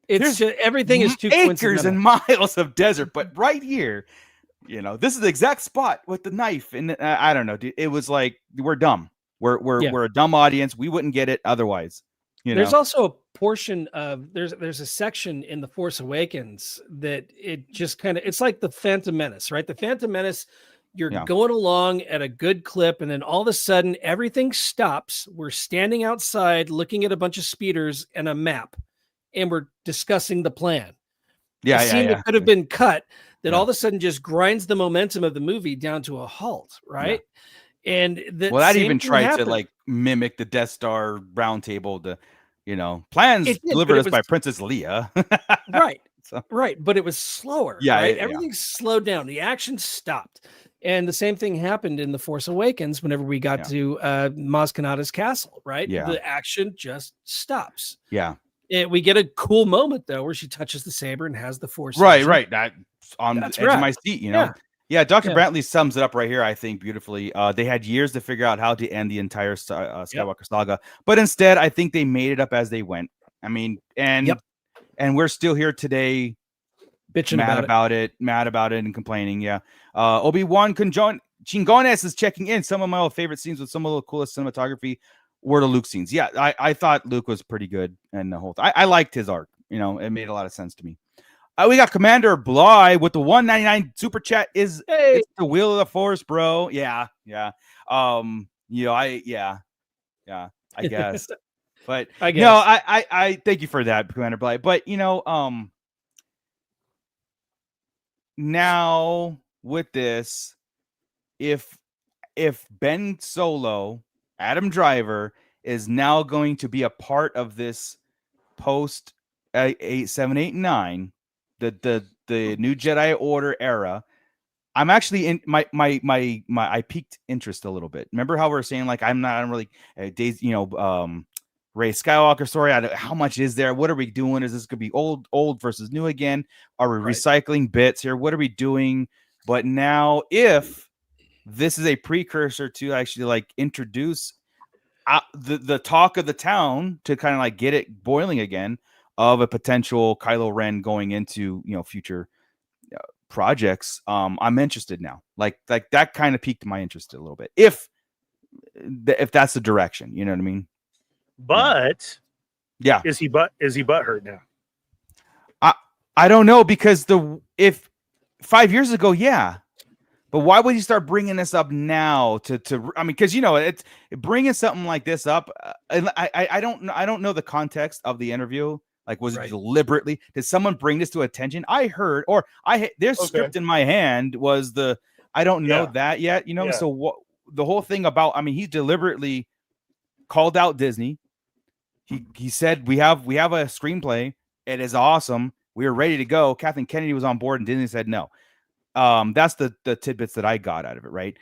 it's just, everything is too acres and miles of desert, but right here, this is the exact spot with the knife. And I don't know, dude. It was like, we're dumb. We're a dumb audience. We wouldn't get it otherwise. There's also a portion of there's a section in The Force Awakens that it just kind of, it's like the Phantom Menace, right? The Phantom Menace, you're going along at a good clip, and then all of a sudden everything stops. We're standing outside looking at a bunch of speeders and a map, and we're discussing the plan. A scene that could have been cut that all of a sudden just grinds the momentum of the movie down to a halt, right? And that even tried to like mimic the Death Star round table. Plans delivered us by Princess Leia. Right. Right. But it was slower. Right? Everything slowed down. The action stopped. And the same thing happened in The Force Awakens whenever we got to Maz Kanata's castle, right? Yeah. The action just stops. Yeah. We get a cool moment though where she touches the saber and has the Force. Right. That's on the edge of my seat, Yeah, Dr. Brantley sums it up right here, I think, beautifully. They had years to figure out how to end the entire Skywalker saga, but instead, I think they made it up as they went. I mean, and we're still here today, bitching mad about it, and complaining. Yeah, Obi-Wan Chingones is checking in. Some of my old favorite scenes with some of the coolest cinematography were the Luke scenes. Yeah, I thought Luke was pretty good, and the whole I liked his arc. It made a lot of sense to me. We got Commander Bly with the 199 super chat. It's the wheel of the Force, bro. Yeah. I guess. But I guess. no, I thank you for that, Commander Blight. But now with this, if Ben Solo, Adam Driver, is now going to be a part of this post 8, 7, 8, 9, the New Jedi Order era, I'm actually in my I piqued interest a little bit. Remember how we were saying like I'm really days, Ray Skywalker story. How much is there? What are we doing? Is this gonna be old versus new again? Are we recycling bits here? What are we doing? But now, if this is a precursor to actually like introduce the talk of the town to kind of like get it boiling again of a potential Kylo Ren going into future projects, I'm interested now. Like that kind of piqued my interest a little bit. If that's the direction, you know what I mean? But yeah, is he butthurt now? I don't know, because if 5 years ago, yeah. But why would you start bringing this up now? Because it's bringing something like this up. I don't know the context of the interview. Like, was it deliberately? Did someone bring this to attention? I heard, or there's script in my hand. I don't know that yet. So what the whole thing about? He deliberately called out Disney. He said we have a screenplay. It is awesome. We were ready to go. Kathleen Kennedy was on board, and Disney said no. That's the tidbits that I got out of it, right?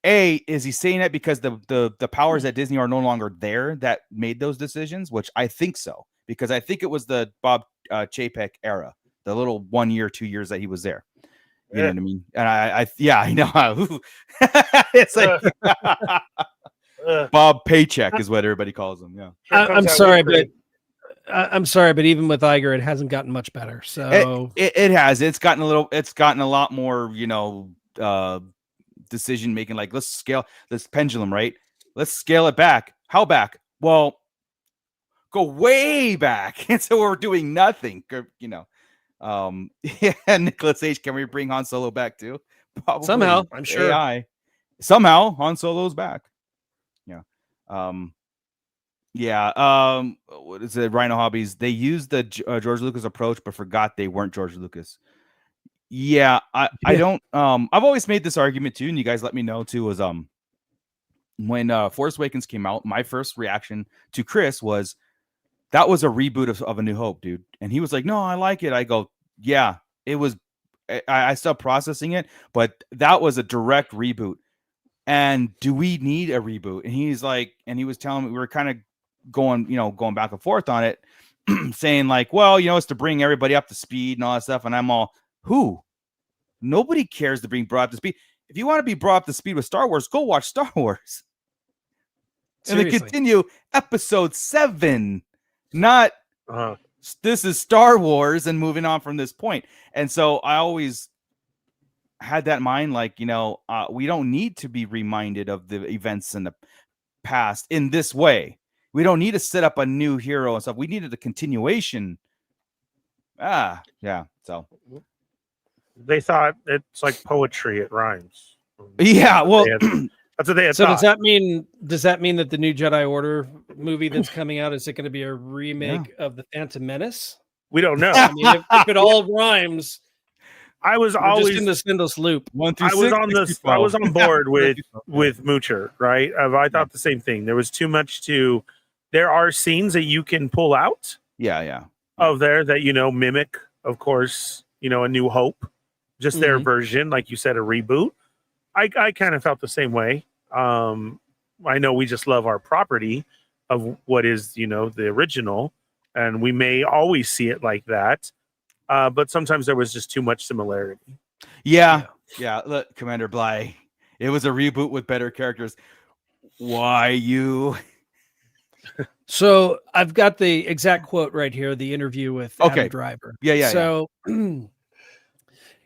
Is he saying that because the powers at Disney are no longer there that made those decisions? Which I think so, because I think it was the Bob Chapek era, the little 1 year, 2 years that he was there. You know what I mean? And I know. It's like Bob Paycheck is what everybody calls him. Yeah. I'm sorry, but even with Iger, it hasn't gotten much better. So it has. It's gotten a lot more, decision making. Like, let's scale this pendulum, right? Let's scale it back. How back? Well, go way back. And so we're doing nothing. Nicholas H. Can we bring Han Solo back too? Probably. Somehow, I'm sure. AI. Somehow Han Solo's back. Yeah. What is it? Rhino Hobbies. They used the George Lucas approach, but forgot they weren't George Lucas. Yeah, I don't. I've always made this argument too, and you guys let me know too. Was when Force Awakens came out, my first reaction to Chris was that was a reboot of A New Hope, dude. And he was like, "No, I like it." I go, "Yeah, it was." I still processing it, but that was a direct reboot. And do we need a reboot? And he's like, and he was telling me, we were kind of going back and forth on it, saying like, well, it's to bring everybody up to speed and all that stuff. And I'm all, who? Nobody cares to bring brought up to speed. If you want to be brought up to speed with Star Wars, go watch Star Wars. Seriously. And then continue episode 7, not this is Star Wars and moving on from this point. And so I always had that in mind, like, we don't need to be reminded of the events in the past in this way. We don't need to set up a new hero and stuff. We needed a continuation. Yeah. So they thought it's like poetry. It rhymes. Yeah. Well, that's what they had. So thought. does that mean that the new Jedi Order movie that's coming out, is it going to be a remake of the Phantom Menace? We don't know. If it all rhymes, I was always just in the Spindles loop. 1 through 6. I was on board with Moocher, right? I thought the same thing. There was too much to. There are scenes that you can pull out. Yeah. Of there that mimic, of course, A New Hope, just their version, like you said, a reboot. I kind of felt the same way. I know we just love our property of what is the original, and we may always see it like that. But sometimes there was just too much similarity. Yeah. Look, Commander Bly, it was a reboot with better characters. Why you? So I've got the exact quote right here, the interview with Adam Driver. Yeah. So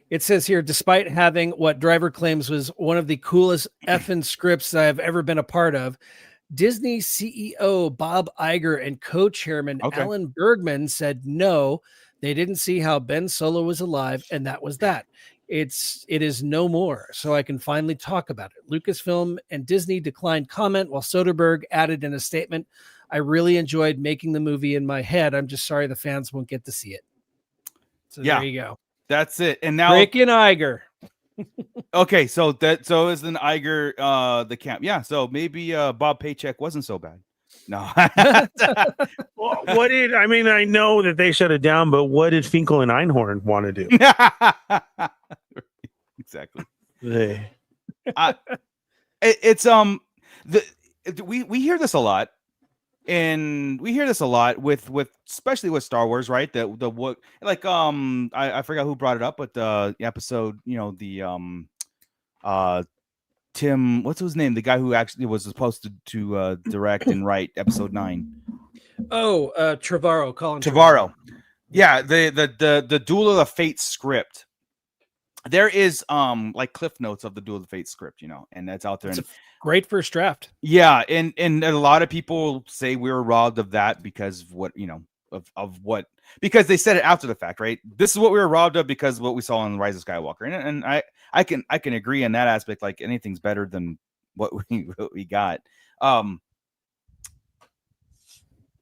it says here, despite having what Driver claims was one of the coolest effing scripts that I've ever been a part of, Disney CEO Bob Iger and co-chairman Alan Bergman said no. They didn't see how Ben Solo was alive, and that was that. It is no more, so I can finally talk about it. Lucasfilm and Disney declined comment, while Soderbergh added in a statement, I really enjoyed making the movie in my head. I'm just sorry the fans won't get to see it. So there you go. That's it. And now Breaking Iger. Okay, so is an Iger the camp. Yeah, so maybe Bob Paycheck wasn't so bad. No. Well, I know that they shut it down, but what did Finkel and Einhorn want to do? Exactly. We hear this a lot, and we hear this a lot with especially with Star Wars, right? The what, like I forgot who brought it up, but the episode, Tim, what's his name? The guy who actually was supposed to direct and write episode 9. Oh, Trevorrow, Colin Trevorrow. Yeah, the Duel of the Fates script. There is like cliff notes of the Duel of the Fates script, and that's out there. It's a great first draft. Yeah, and a lot of people say we were robbed of that because of what because they said it after the fact, right? This is what we were robbed of because of what we saw in Rise of Skywalker, and I can agree in that aspect. Like anything's better than what we got.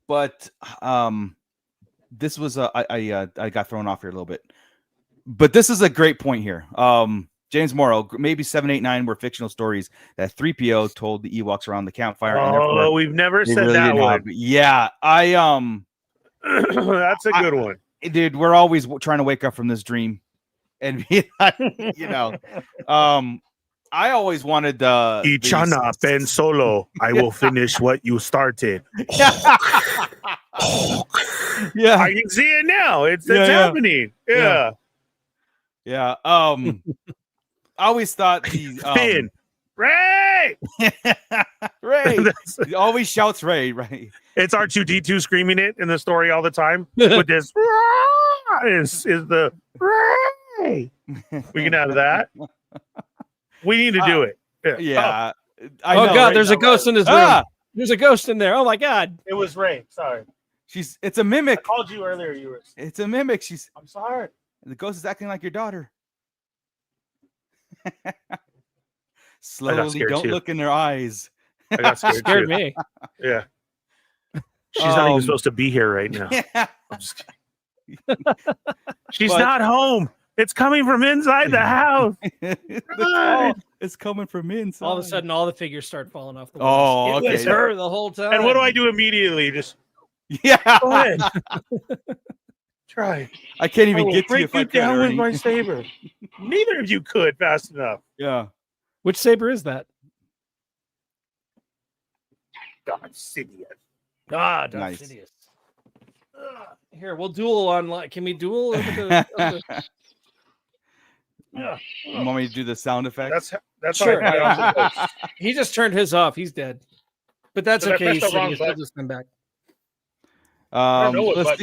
But this was I got thrown off here a little bit. But this is a great point here. James Morrow, maybe 7, 8, 9 were fictional stories that 3PO told the Ewoks around the campfire. Oh, we've never said that one. Yeah, that's a good one, dude. We're always trying to wake up from this dream, and I always wanted Ichana Ben Solo. I will finish what you started. Yeah, I can see it now. It's happening. Yeah. I always thought the Finn, Ray, Ray. He always shouts Ray, right? It's R2D2 screaming it in the story all the time. With this is the Ray. We can have that. We need to do it. Yeah. Oh God, there's a ghost in his room. There's a ghost in there. Oh my God. It was Ray. Sorry. It's a mimic. I called you earlier. It's a mimic. I'm sorry. The ghost is acting like your daughter. Slowly, don't look in their eyes. I got scared me. Yeah. She's not even supposed to be here right now. Yeah. I'm just kidding. She's not home. It's coming from inside the house. It's coming from inside. All of a sudden, all the figures start falling off the walls. Okay. It was her the whole time. And what do I do immediately? Just go ahead. Try. I can't even get to you if I down with my saber. Neither of you could fast enough. Yeah. Which saber is that? Darth Sidious. Darth Sidious. Here, we'll duel online. Can we duel? You want me to do the sound effects? That's sure. how He just turned his off. He's dead. But that's okay. He's just come back. Let's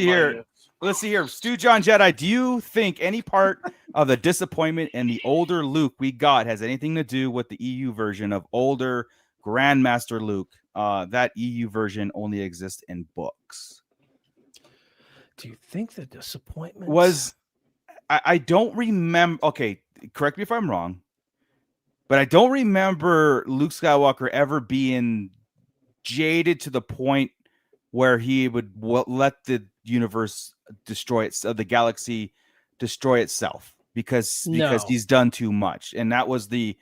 see here. Stu John Jedi, do you think any part of the disappointment in the older Luke we got has anything to do with the EU version of older Grandmaster Luke? That EU version only exists in books. Do you think the disappointment was... I don't remember... Okay, correct me if I'm wrong, but I don't remember Luke Skywalker ever being jaded to the point where he would let the universe destroy itself, the galaxy destroy itself because he's done too much. And that was the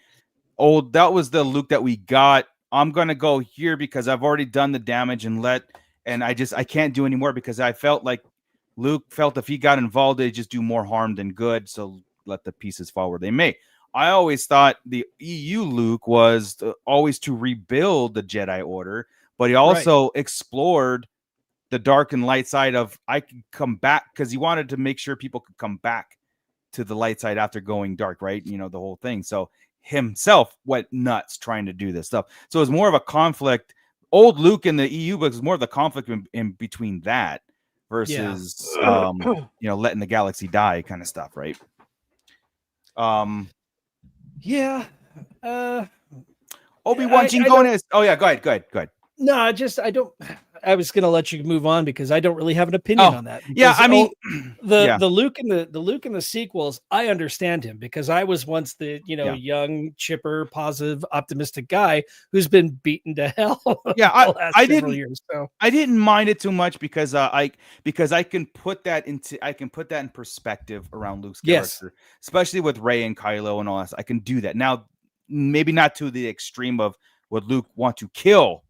Luke that we got. I'm gonna go here because I've already done the damage and I can't do anymore because I felt like Luke felt if he got involved, they'd just do more harm than good. So let the pieces fall where they may. I always thought the EU Luke was always to rebuild the Jedi Order, but he also explored the dark and light side of I could come back because he wanted to make sure people could come back to the light side after going dark, right? The whole thing. So himself went nuts trying to do this stuff. So it was more of a conflict. Old Luke in the EU books was more of the conflict in between that versus letting the galaxy die kind of stuff, right? Obi-Wan Obi-Wan Jingones. Oh yeah, go ahead. No, I don't. I was going to let you move on because I don't really have an opinion on that. Yeah, I mean, the Luke in the sequels, I understand him because I was once the young, chipper, positive, optimistic guy who's been beaten to hell. Yeah, I didn't. Years, so. I didn't mind it too much because I can put that in perspective around Luke's character, especially with Rey and Kylo and all that. I can do that now. Maybe not to the extreme of would Luke want to kill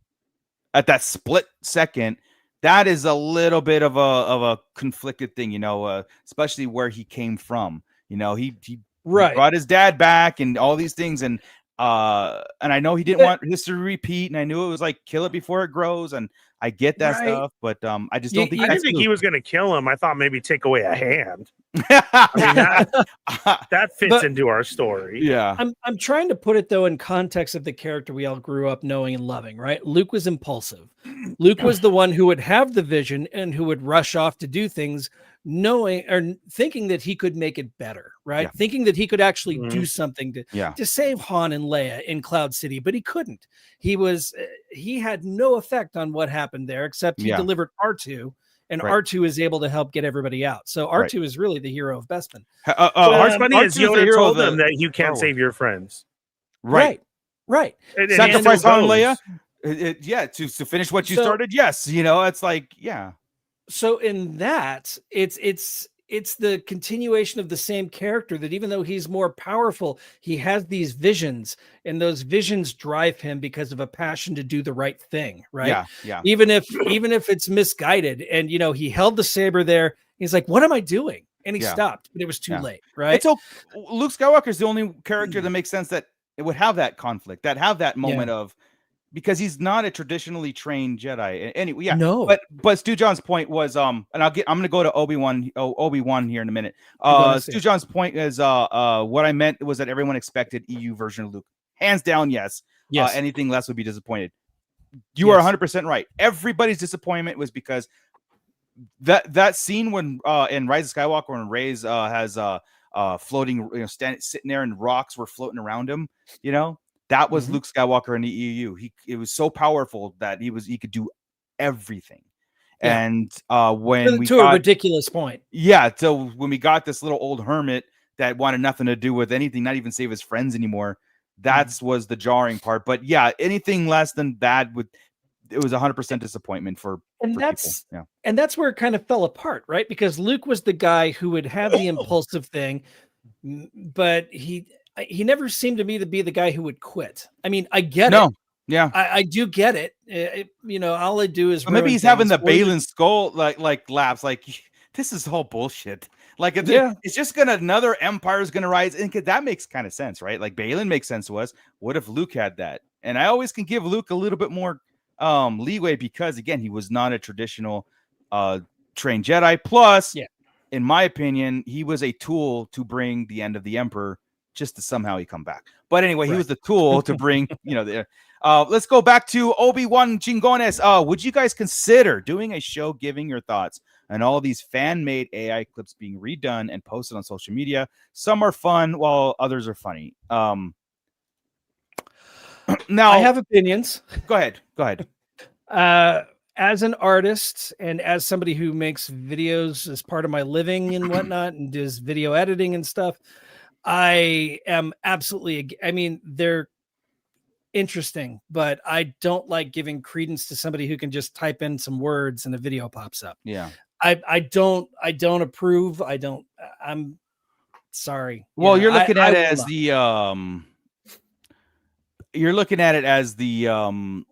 at that split second. That is a little bit of a conflicted thing, especially where he came from. He brought his dad back and all these things, and I know he didn't want history to repeat, and I knew it was like kill it before it grows, and I get that stuff, but I just don't think. I didn't think he was going to kill him. I thought maybe take away a hand. I mean, that fits into our story. Yeah, I'm trying to put it though in context of the character we all grew up knowing and loving. Right, Luke was impulsive. Luke was the one who would have the vision and who would rush off to do things, knowing or thinking that he could make it better. Right, thinking that he could actually do something to save Han and Leia in Cloud City, but he couldn't. He had no effect on what happened there, except he delivered R2, and R2 is able to help get everybody out. So R2 is really the hero of Bespin. What's funny is Yoda told them that you can't save your friends. Right. And sacrifice Han and Leia. To finish what you started. Yes, it's like So in that, it's the continuation of the same character that even though he's more powerful, he has these visions, and those visions drive him because of a passion to do the right thing. Right. Yeah. Even if it's misguided, and he held the saber there. He's like, what am I doing? And he stopped, but it was too late. Right. So Luke Skywalker is the only character that makes sense that it would have that conflict, that have that moment of, because he's not a traditionally trained Jedi. Anyway, no. But Stu John's point was, and I'm going to go to Obi-Wan here in a minute. Stu John's point is, what I meant was that everyone expected EU version of Luke. Hands down, yes. Anything less would be disappointed. You are 100% right. Everybody's disappointment was because that scene when in Rise of Skywalker when Rey's has floating, sitting there and rocks were floating around him, That was Luke Skywalker in the EU. It was so powerful that he could do everything. Yeah. And when we got a ridiculous point. Yeah. So when we got this little old hermit that wanted nothing to do with anything, not even save his friends anymore, was the jarring part. But anything less than that it was 100% disappointment for people. Yeah. And that's where it kind of fell apart, right? Because Luke was the guy who would have the impulsive thing, but he never seemed to me to be the guy who would quit. I mean, I get it. Yeah. I do get it. All I do is maybe he's having the Balin skull like laughs like this is all bullshit. Like it's just another empire is gonna rise, and that makes kind of sense, right? Like Balin makes sense to us. What if Luke had that? And I always can give Luke a little bit more leeway because again, he was not a traditional trained Jedi. Plus, in my opinion, he was a tool to bring the end of the Emperor. Just to somehow he come back. But anyway, he was the tool to bring, let's go back to Obi-Wan Chingones. Would you guys consider doing a show giving your thoughts on all these fan-made AI clips being redone and posted on social media? Some are fun while others are funny. Now I have opinions. Go ahead. As an artist and as somebody who makes videos as part of my living and whatnot and does video editing and stuff, I am absolutely, they're interesting, but I don't like giving credence to somebody who can just type in some words and a video pops up. Yeah. I don't approve. I'm sorry. Well, you're looking at it as the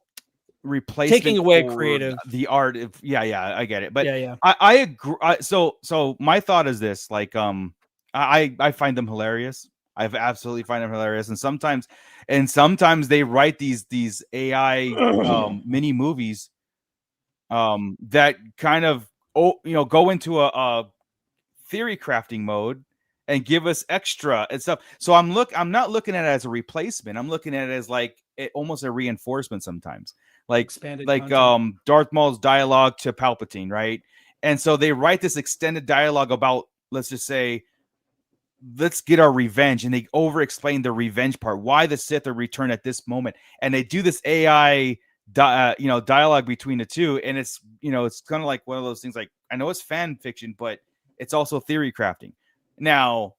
replacement, taking away creative, the art. I get it. But I agree. So my thought is this, like, I find them hilarious. I absolutely find them hilarious. And sometimes they write these AI mini movies that kind of go into a theory crafting mode and give us extra and stuff. So I'm not looking at it as a replacement. I'm looking at it as like almost a reinforcement sometimes. Like expanded Darth Maul's dialogue to Palpatine, right? And so they write this extended dialogue about, let's just say, let's get our revenge, and they over explain the revenge part, why the Sith are returned at this moment, and they do this AI dialogue between the two, and it's it's kind of like one of those things. Like, I know it's fan fiction, but it's also theory crafting. Now,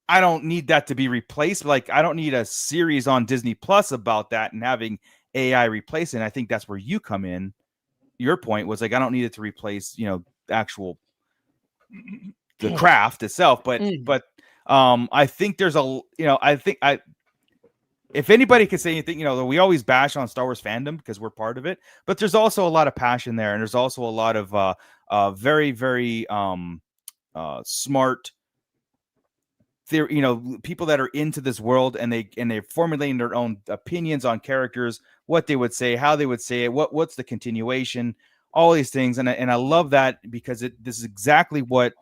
I don't need that to be replaced. Like, I don't need a series on Disney Plus about that and having AI replace it. And I think that's where you come in. Your point was like, I don't need it to replace, actual the craft itself. But I think there's if anybody could say anything, we always bash on Star Wars fandom because we're part of it, but there's also a lot of passion there. And there's also a lot of very, very smart people that are into this world, and they're formulating their own opinions on characters, what they would say, how they would say it, what's the continuation, all these things. And I love that because this is exactly what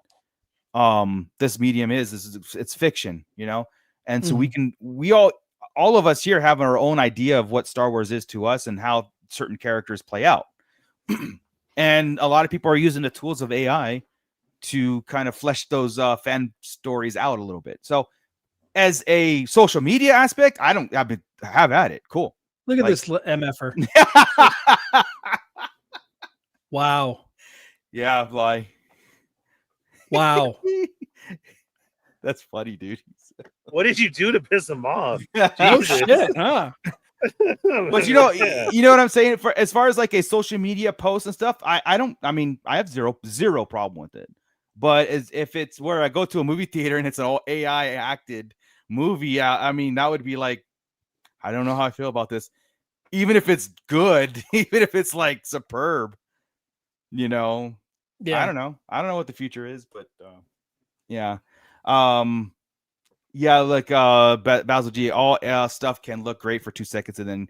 this medium is. It's fiction, and so all of us here have our own idea of what Star Wars is to us and how certain characters play out. And a lot of people are using the tools of AI to kind of flesh those fan stories out a little bit. So as a social media aspect, have at it. Cool. Look at this MFer. Wow. Yeah, Bly. Wow. That's funny, dude. What did you do to piss him off? Oh shit, huh? But you know what I'm saying? For as far as like a social media post and stuff, I have zero problem with it. But if it's where I go to a movie theater and it's an all AI acted movie, that would be like, I don't know how I feel about this. Even if it's good, even if it's like superb, yeah. I don't know. I don't know what the future is, but yeah. Yeah, like Basil G, all stuff can look great for 2 seconds and then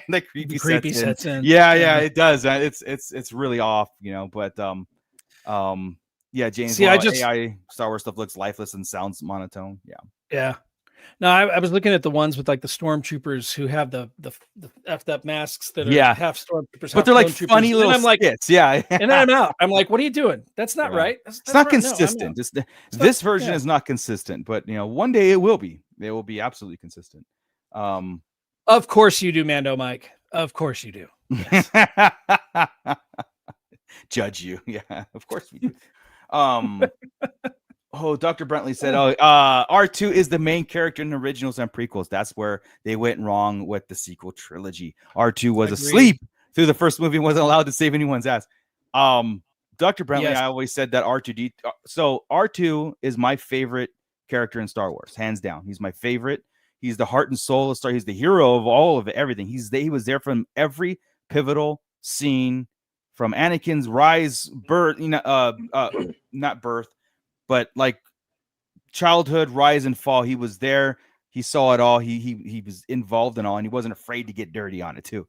the creepy sets in. Yeah, it does. It's really off, but yeah, James. See, AI Star Wars stuff looks lifeless and sounds monotone. Yeah. No, I was looking at the ones with like the stormtroopers who have the effed up masks that are half stormtroopers, but they're like funny little skits. And then I'm out. I'm like, what are you doing? That's not right. It's not consistent. No, this version is not consistent, but one day it will be. They will be absolutely consistent. Of course you do, Mando Mike. Of course you do. Yes. Judge you. Yeah, of course we do. Dr. Brentley said, R2 is the main character in the originals and prequels. That's where they went wrong with the sequel trilogy. R2 was asleep through the first movie and wasn't allowed to save anyone's ass. Dr. Brentley, I always said that R2D. So R2 is my favorite character in Star Wars, hands down. He's my favorite. He's the heart and soul of Star Wars. He's the hero of all of everything. He was there from every pivotal scene, from Anakin's rise, birth, not birth, but like childhood, rise and fall. He was there. He saw it all. He was involved in all, and he wasn't afraid to get dirty on it too.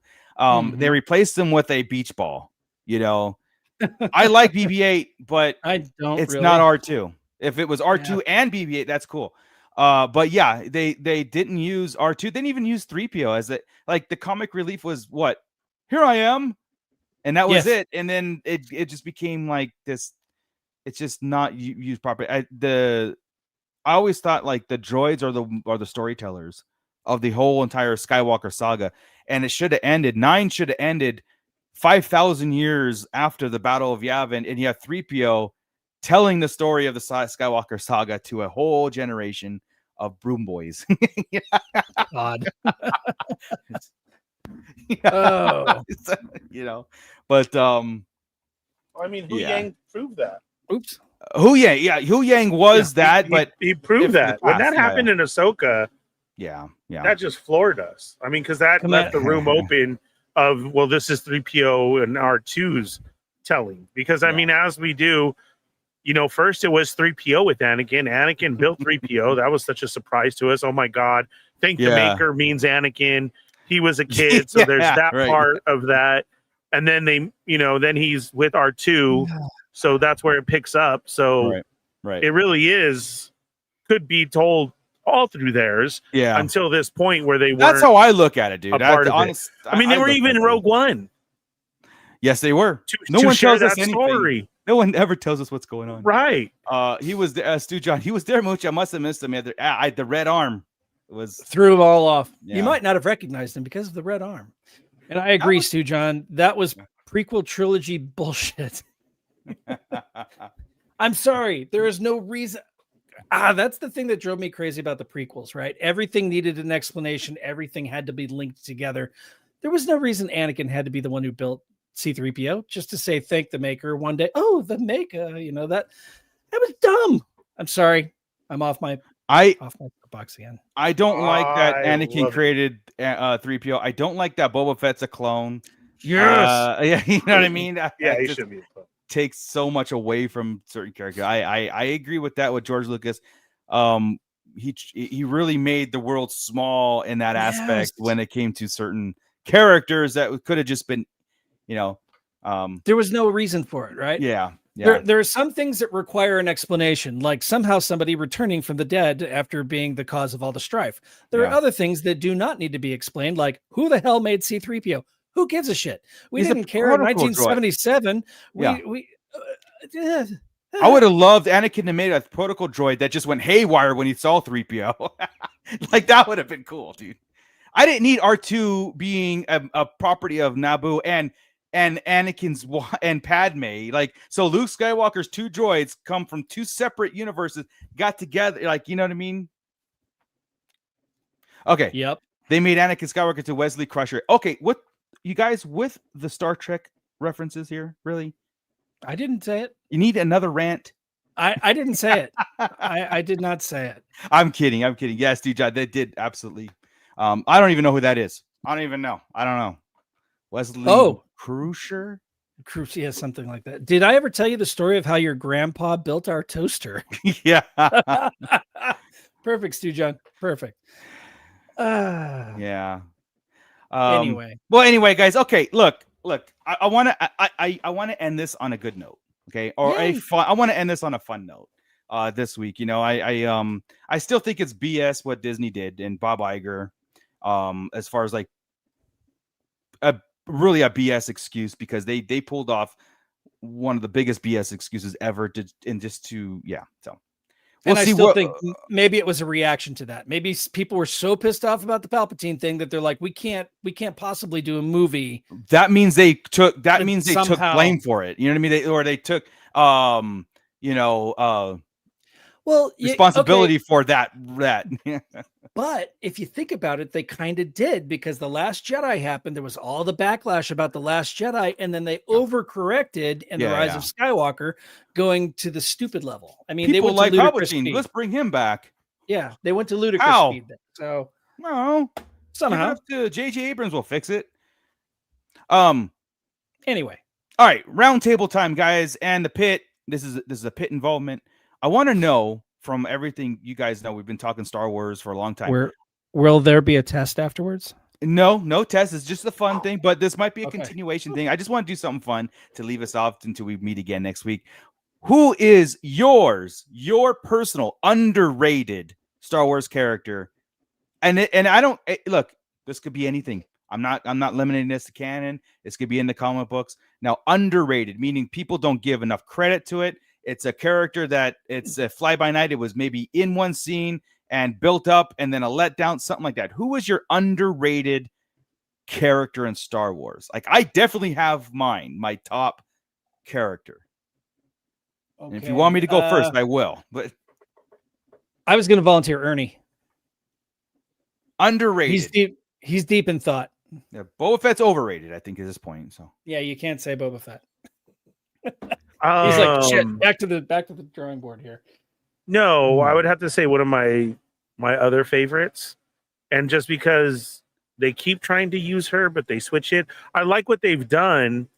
They replaced him with a beach ball. I like BB-8, but it's not R2. If it was R2 and BB-8, that's cool. But yeah, they didn't use R2. They didn't even use 3PO as like the comic relief was what? Here I am. And that was it. And then it just became like this. It's just not used properly. I always thought like the droids are the storytellers of the whole entire Skywalker saga. And it should have ended. 9 should have ended 5,000 years after the Battle of Yavin. And you have 3PO telling the story of the Skywalker saga to a whole generation of broom boys. God. But Hu Yang proved that. Oops. Hu Yang was that, but he proved that when that happened in Ahsoka. Yeah, that just floored us. I mean, because that left the room open of, well, this is 3PO and R2's telling. Because I mean, as we do, first it was 3PO with Anakin. Anakin built 3PO. That was such a surprise to us. Oh my God! Think the maker means Anakin. He was a kid, so there's that part of that. And then then he's with R2, so that's where it picks up. So it really could be told all through theirs until this point where they weren't. That's how I look at it, dude. They were even in Rogue One. Yes, they were. No one tells us anything. Story. No one ever tells us what's going on. Right. He was there, Stu John. He was there, Mooch. I must have missed him. The red arm was threw them all off. You might not have recognized him because of the red arm. And I agree, Stu John. That was prequel trilogy bullshit. I'm sorry. There is no reason. That's the thing that drove me crazy about the prequels, right? Everything needed an explanation. Everything had to be linked together. There was no reason Anakin had to be the one who built C-3PO just to say thank the maker one day. Oh, the maker, that was dumb. I'm sorry. I'm off my box again. I don't like that Anakin created 3PO. I don't like that Boba Fett's a clone. Yes. Yeah, you know what I mean? He should be a clone. Takes so much away from certain characters. I agree with that with George Lucas. He really made the world small in that aspect when it came to certain characters that could have just been, there was no reason for it, right? Yeah. There are some things that require an explanation, like somehow somebody returning from the dead after being the cause of all the strife. There are other things that do not need to be explained, like who the hell made C-3PO? Who gives a shit? We didn't care in 1977. I would have loved Anakin to make a protocol droid that just went haywire when he saw 3PO. Like that would have been cool, dude. I didn't need R2 being a property of Naboo and Anakin's and Padme. Like, so Luke Skywalker's two droids come from two separate universes, got together. Like, you know what I mean? Okay. Yep. They made Anakin Skywalker to Wesley Crusher. Okay, what you guys with the Star Trek references here? Really? I didn't say it. You need another rant? I didn't say it. I did not say it. I'm kidding. Yes, DJ, they did absolutely. I don't even know who that is. I don't even know. I don't know. Wesley Crusher? Yeah, something like that. Did I ever tell you the story of how your grandpa built our toaster? Yeah. Perfect, Stu John. Perfect. Yeah. Anyway, guys. Okay, look. I want to end this on a good note. Okay, or I want to end this on a fun note. This week, I still think it's BS what Disney did and Bob Iger, as far as like a BS excuse, because they pulled off one of the biggest BS excuses ever so. And I still think maybe it was a reaction to that. Maybe people were so pissed off about the Palpatine thing that they're like, we can't possibly do a movie. That means they took blame for it. You know what I mean? They took responsibility for that. But if you think about it, they kind of did, because The Last Jedi happened. There was all the backlash about The Last Jedi, and then they overcorrected in The Rise of Skywalker, going to the stupid level. I mean, people they went to ludicrous speed. Let's bring him back. Yeah, they went to ludicrous speed. So somehow J.J. Abrams will fix it. Anyway, all right, round table time, guys, and the pit. This is a pit involvement. I want to know, from everything you guys know, we've been talking Star Wars for a long time. Will there be a test afterwards? No test. It's just a fun thing, but this might be a continuation thing. I just want to do something fun to leave us off until we meet again next week. Who is your personal underrated Star Wars character? And I don't look. This could be anything. I'm not limiting this to canon. This could be in the comic books. Now, underrated, meaning people don't give enough credit to it. It's a character that it's a fly by night. It was maybe in one scene and built up and then a letdown, something like that. Who was your underrated character in Star Wars? Like, I definitely have my top character. Okay. And if you want me to go first, I will. But I was going to volunteer Ernie. Underrated. He's deep in thought. Yeah, Boba Fett's overrated, I think, at this point. So yeah, you can't say Boba Fett. He's like, shit, back to the drawing board here. No, I would have to say one of my other favorites, and just because they keep trying to use her, but they switch it. I like what they've done,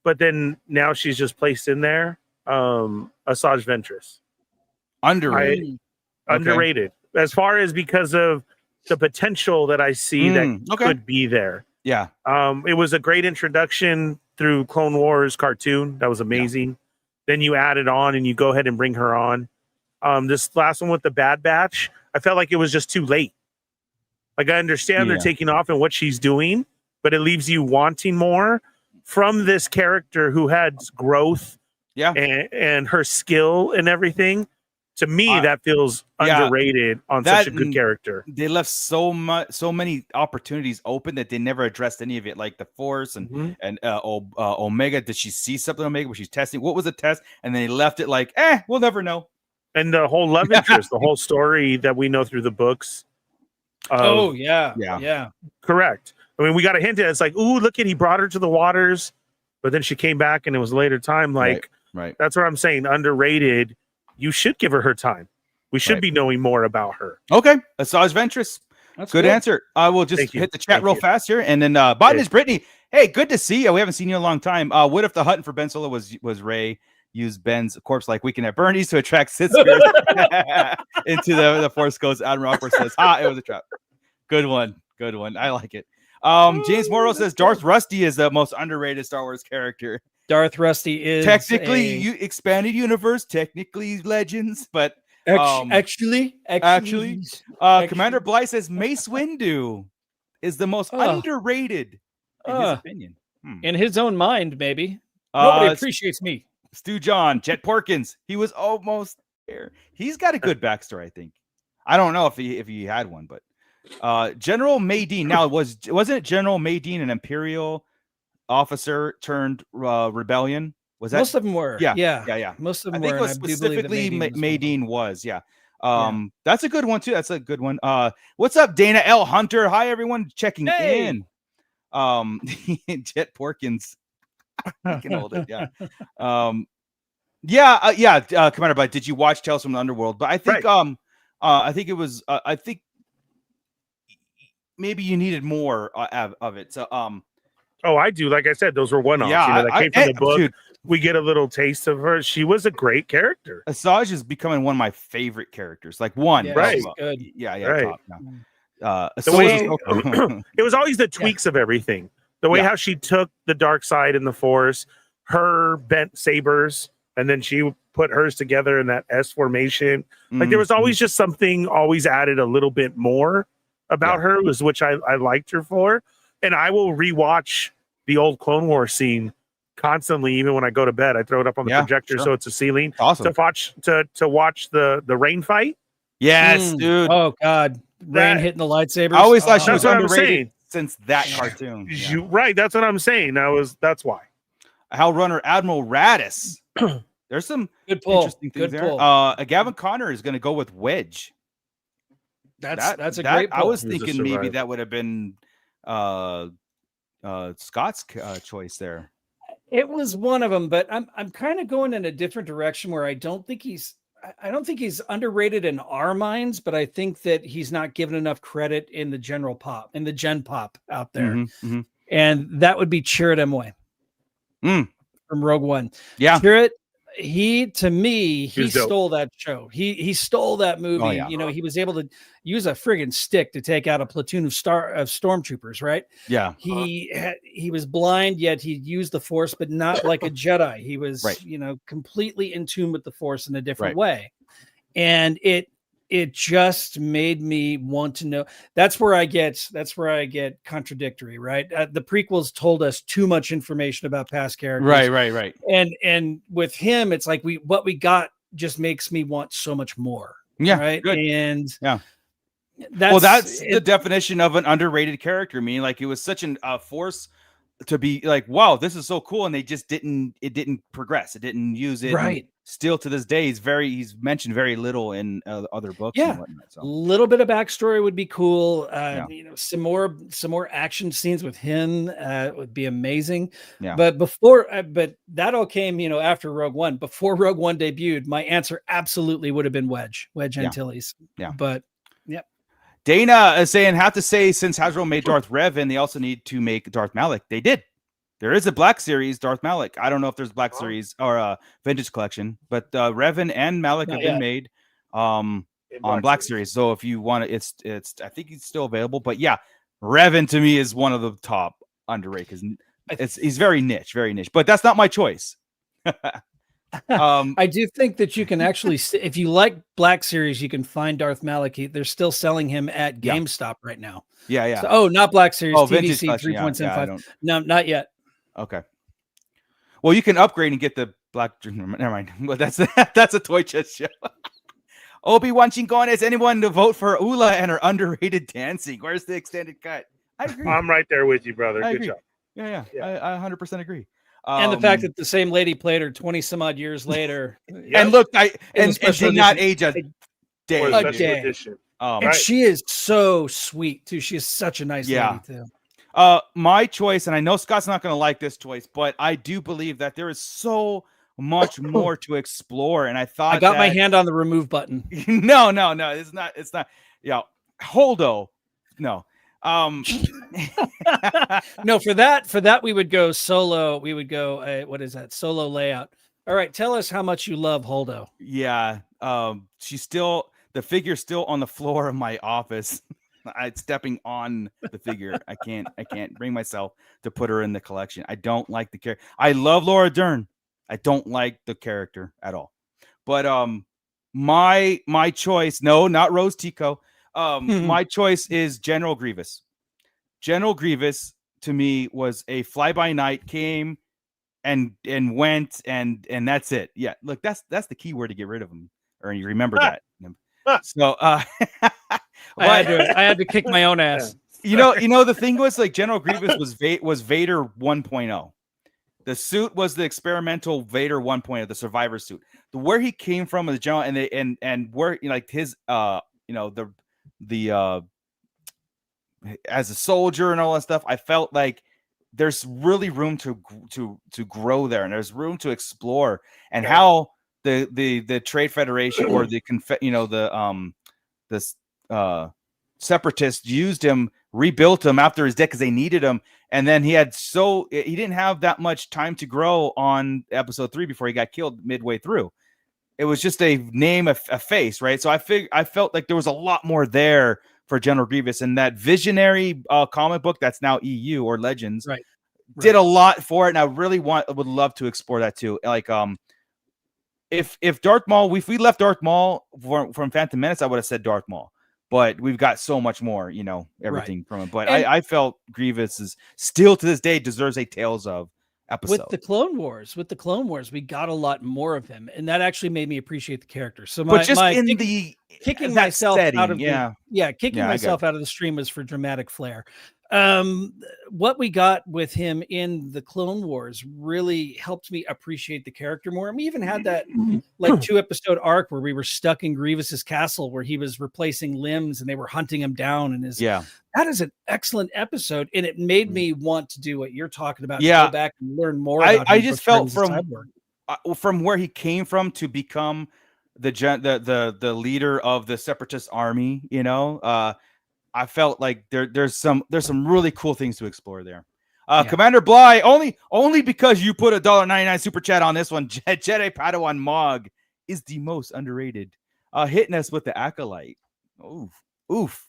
but then now she's just placed in there. Asajj Ventress. Underrated. As far as because of the potential that I see that could be there. Yeah. It was a great introduction through Clone Wars cartoon. That was amazing. Yeah. Then you add it on and you go ahead and bring her on. This last one with the Bad Batch, I felt like it was just too late. Like, I understand they're taking off and what she's doing, but it leaves you wanting more from this character who had growth and her skill and everything To me, that feels underrated on such a good character. They left so many opportunities open that they never addressed any of it, like the Force and Omega. Did she see something Omega where she's testing? What was the test? And then they left it like, we'll never know. And the whole love interest, the whole story that we know through the books. Yeah. Correct. I mean, we got a hint at it. It's like, ooh, look at, he brought her to the waters, but then she came back and it was later time. Like, right. That's what I'm saying. Underrated. You should give her time. We should be knowing more about her. Okay. Asajj Ventress. That's good answer. I will just hit the chat real fast here. And then Biden is Brittany. Hey, good to see you. We haven't seen you in a long time. What if the Hutton for Ben Solo was Rey? Use Ben's corpse like Weekend at Bernie's to attract Sith spirits into the Force Ghost. Admiral Upper says, it was a trap. Good one. I like it. James Morrow says Darth Rusty is the most underrated Star Wars character. Darth Rusty is technically expanded universe, technically Legends, but actually, Commander Bly says Mace Windu is the most underrated in his opinion. In his own mind, maybe. Nobody appreciates me. Stu John, Jet Porkins, he was almost there. He's got a good backstory, I think. I don't know if he had one, but General Maydean. Now, wasn't it General Maydean an Imperial officer turned rebellion? Was that most of them were? Yeah. Most of them I think were. it was specifically Maydean was. That's a good one too. That's a good one. What's up, Dana L. Hunter? Hi, everyone checking in. Jet Porkins. I can hold it. Commander Bite, did you watch Tales from the Underworld? But I think I think it was I think maybe you needed more of it. So I do. Like I said, those were one-offs. That came from the book. Dude, we get a little taste of her. She was a great character. Asajj is becoming one of my favorite characters. Like one, right? Good. Top now. It was always the tweaks of everything. The way how she took the dark side in the Force, her bent sabers, and then she put hers together in that S formation. Like there was always just something always added a little bit more about her, which I liked her for. And I will rewatch the old Clone Wars scene constantly, even when I go to bed. I throw it up on the projector so it's a ceiling. Awesome. To watch the rain fight. Yes, dude. Oh God, rain hitting the lightsabers. I always thought she was underrated since that cartoon. Right, that's what I'm saying. That's why. Hell Runner Admiral Radis. There's some good pull. Interesting things there. Gavin Connor is going to go with Wedge. That's a great pull. I was thinking maybe that would have been Scott's choice there. It was one of them, but I'm kind of going in a different direction where I don't think he's underrated in our minds, but I think that he's not given enough credit in the gen pop out there. And that would be Chirrut Îmwe from Rogue One. Yeah. Chirrut, he stole that show. He stole that movie. Oh, yeah. He was able to use a friggin' stick to take out a platoon of stormtroopers, right? Yeah. He was blind, yet he used the Force, but not like a Jedi. He was, completely in tune with the Force in a different way. And it just made me want to know. That's where I get contradictory, right? The prequels told us too much information about past characters. Right. And with him, it's like what we got just makes me want so much more. Yeah. Right. Good. And that's the definition of an underrated character. I mean, like it was such a force to be like, wow, this is so cool. And they just didn't progress. It didn't use it. Right. Still to this day, he's mentioned very little in other books. Yeah. And whatnot, so. A little bit of backstory would be cool. Some more action scenes with him would be amazing. Yeah. But but that all came, after Rogue One. Before Rogue One debuted, my answer absolutely would have been Wedge Antilles. Yeah. But yep. Dana is saying, have to say, since Hasbro made Darth Revan, they also need to make Darth Malak. They did. There is a Black Series Darth Malak. I don't know if there's Black Series or a Vintage Collection, but Revan and Malak have been made on Black Series. So if you want to, it's I think it's still available. But yeah, Revan to me is one of the top underrated because he's very niche. But that's not my choice. I do think that you can actually, if you like Black Series, you can find Darth Malak. They're still selling him at GameStop right now. Yeah. So, not Black Series. TVC 3.75. No, not yet. Okay. Well, you can upgrade and get the Black. Never mind. Well, that's a toy chest show. Obi-Wan Chingon, is anyone to vote for Ula and her underrated dancing? Where's the extended cut? I agree. I'm right there with you, brother. I Good agree. job. Yeah. I 100% agree. And the fact that the same lady played her 20 some odd years later. And look, and did not edition. age a day. Or a special edition. And she is so sweet too. She is such a nice lady too. My choice, and I know Scott's not going to like this choice, but I do believe that there is so much more to explore. And I thought I got my hand on the remove button. No, it's not. Yeah, Holdo. No. No, for that we would go solo. We would go what is that? Solo layout. All right, tell us how much you love Holdo. Yeah. She's still, the figure's still on the floor of my office. I'm stepping on the figure. I can't bring myself to put her in the collection. I don't like the character. I love Laura Dern. I don't like the character at all. But my choice, no, not Rose Tico. My choice is General Grievous. General Grievous to me was a fly-by-night, came and went, and that's it. Yeah, look, that's the key word to get rid of him. Or you remember that. So I had to kick my own ass. You know the thing was, like, General Grievous was Vader 1.0. The suit was the experimental Vader 1.0, the survivor suit. Where he came from as general, and where, like, his the as a soldier and all that stuff, I felt like there's really room to grow there, and there's room to explore, and how the Trade Federation or the separatists used him, rebuilt him after his death because they needed him, and then he didn't have that much time to grow on episode 3 before he got killed midway through. It was just a name, a face, right? So I felt like there was a lot more there for General Grievous, and that visionary comic book that's now EU or Legends did a lot for it, and I really would love to explore that too. Like if Darth Maul, if we left Darth Maul from Phantom Menace, I would have said Darth Maul. But we've got so much more, everything from it. But I felt Grievous is still to this day deserves a Tales of episode. With the Clone Wars, we got a lot more of him, and that actually made me appreciate the character. So kicking myself out of the stream was for dramatic flair. What we got with him in the Clone Wars really helped me appreciate the character more. And we even had that like 2-episode arc where we were stuck in Grievous's castle, where he was replacing limbs and they were hunting him down. And that is an excellent episode, and it made me want to do what you're talking about. Go back and learn more. I just felt from where he came from to become the leader of the Separatist army. I felt like there's some really cool things to explore there. Commander Bly, only because you put $1.99 super chat on this one. Jedi Padawan Mog is the most underrated. Hitting us with the acolyte. Oof.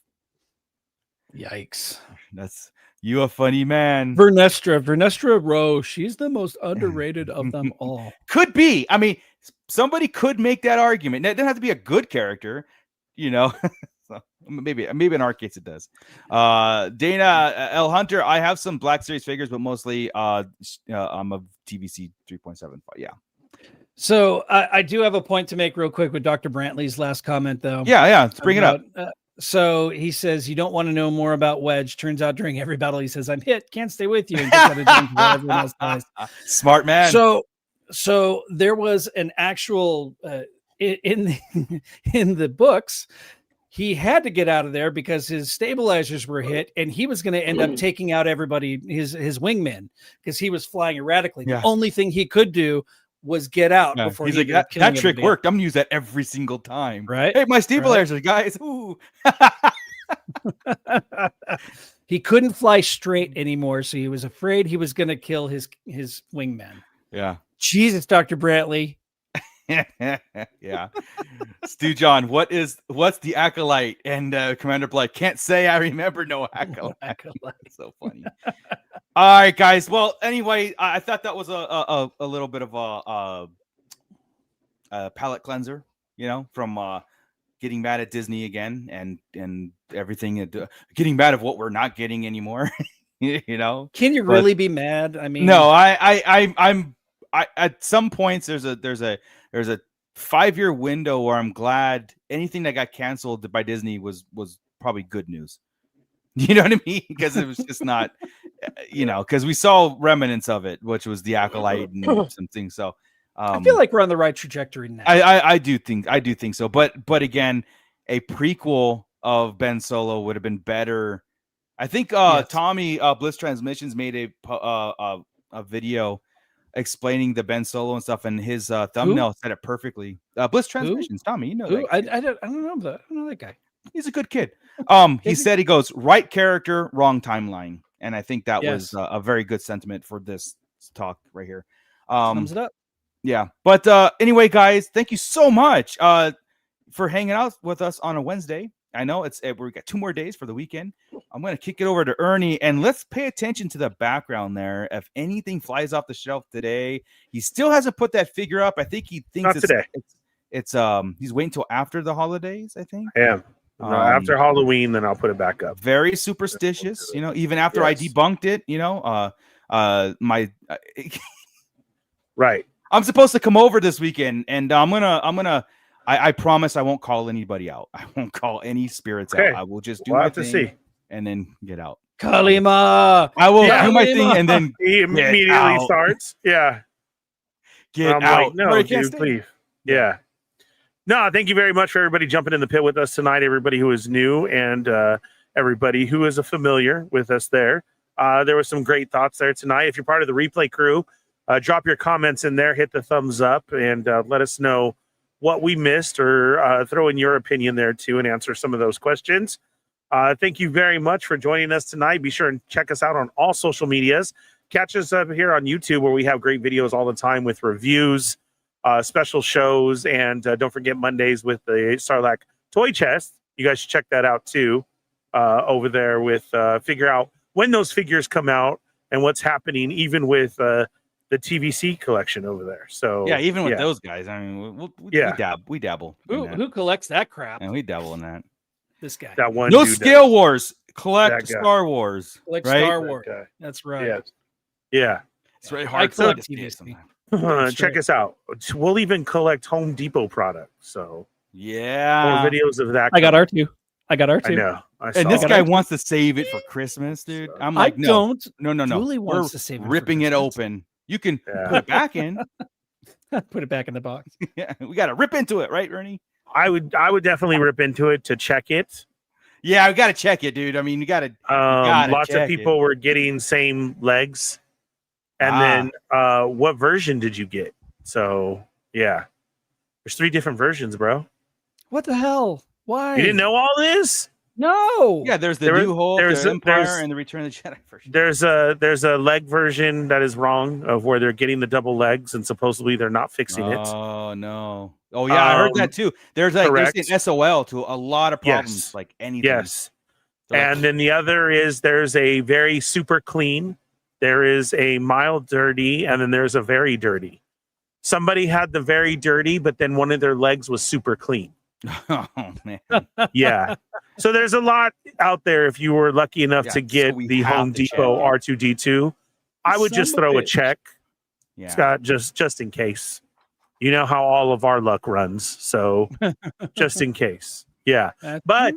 Yikes. That's you a funny man. Vernestra Rowe, she's the most underrated of them all. Could be. I mean, somebody could make that argument. It doesn't have to be a good character, So maybe in our case it does. Dana L. Hunter, I have some Black Series figures, but mostly I'm a TVC 3.75. Yeah. So I do have a point to make real quick with Dr. Brantley's last comment, though. Yeah. Let's bring it up. So he says, you don't want to know more about Wedge. Turns out during every battle, he says, I'm hit, can't stay with you. And gets out of drink while everyone else dies. Smart man. So there was an actual in the books. He had to get out of there because his stabilizers were hit, and he was going to end up taking out everybody, his wingmen, because he was flying erratically. The only thing he could do was get out before he's like, that trick worked. I'm gonna use that every single time. Right? Hey, my stabilizers, guys. Ooh. He couldn't fly straight anymore, so he was afraid he was going to kill his wingmen. Yeah. Jesus, Dr. Brantley. Yeah. Stu John, what's the acolyte? And Commander Blight can't say I remember no acolyte. So funny. All right, guys. Well, anyway, I thought that was a little bit of a palate cleanser, from getting mad at Disney again and everything, getting mad at what we're not getting anymore. Can you really be mad? I mean, no, I'm at some points there's a 5-year window where I'm glad anything that got canceled by Disney was probably good news. You know what I mean? Because it was just not, because we saw remnants of it, which was the Acolyte and some things. So I feel like we're on the right trajectory now. I do think so. But again, a prequel of Ben Solo would have been better. I think Yes. Tommy Bliss Transmissions made a video explaining the Ben Solo and stuff, and his thumbnail said it perfectly. Bliss Transmissions, Tommy, you know Who? that. I don't know that guy. He's a good kid. He said, he goes, right character, wrong timeline, and I think that was a very good sentiment for this talk right here. Sums it up. Yeah, but anyway, guys, thank you so much for hanging out with us on a Wednesday. I know we got 2 more days for the weekend. I'm going to kick it over to Ernie, and let's pay attention to the background there. If anything flies off the shelf today, he still hasn't put that figure up. I think he thinks it's he's waiting till after the holidays, I think. I am. No, after Halloween, then I'll put it back up. Very superstitious, even after I debunked it, right. I'm supposed to come over this weekend, and I promise I won't call anybody out. I won't call any spirits out. I will just do my thing and then get out. Kalima. I will do my thing and then he immediately starts. Yeah. Get out. Like, no, dude, please. Yeah. No, thank you very much for everybody jumping in the pit with us tonight. Everybody who is new and everybody who is a familiar with us there. There were some great thoughts there tonight. If you're part of the replay crew, drop your comments in there, hit the thumbs up, and let us know what we missed, or throw in your opinion there too and answer some of those questions. Thank you very much for joining us tonight. Be sure and check us out on all social medias. Catch us up here on YouTube, where we have great videos all the time with reviews, special shows, and don't forget Mondays with the Sarlacc Toy Chest. You guys should check that out too over there with figure out when those figures come out and what's happening, even with the TVC collection over there. So yeah, even with those guys, I mean, we dabble. Who collects that crap? And we dabble in that. This guy. That one. No Scale Wars. Collect Star Wars. Collect right? Star Wars. That's right. Yeah. It's really hard. I collect TVC. Check us out. We'll even collect Home Depot products. So yeah, more videos of that. I got R2. I know. And this guy wants to save it for Christmas, dude. I'm like, no. Julie wants We're to save it ripping it open. You can put it back in. Put it back in the box. Yeah, we got to rip into it, right, Ernie? I would definitely rip into it to check it. Yeah, we got to check it, dude. I mean, you got to. Lots of people were getting same legs, and then what version did you get? So yeah, there's 3 different versions, bro. What the hell? Why? You didn't know all this? No. Yeah, there's the New Hope, there's the Empire, and the Return of the Jedi version. There's a leg version that is wrong, of where they're getting the double legs, and supposedly they're not fixing it. Oh no. Oh yeah, I heard that too. There's an SOL to a lot of problems, like anything. Yes. And then the other is there's a very super clean, there is a mild dirty, and then there's a very dirty. Somebody had the very dirty, but then one of their legs was super clean. Oh man. Yeah. So there's a lot out there. If you were lucky enough to get the Home Depot R2D2, I would just throw a check, Scott, just in case. You know how all of our luck runs, so just in case. Yeah. But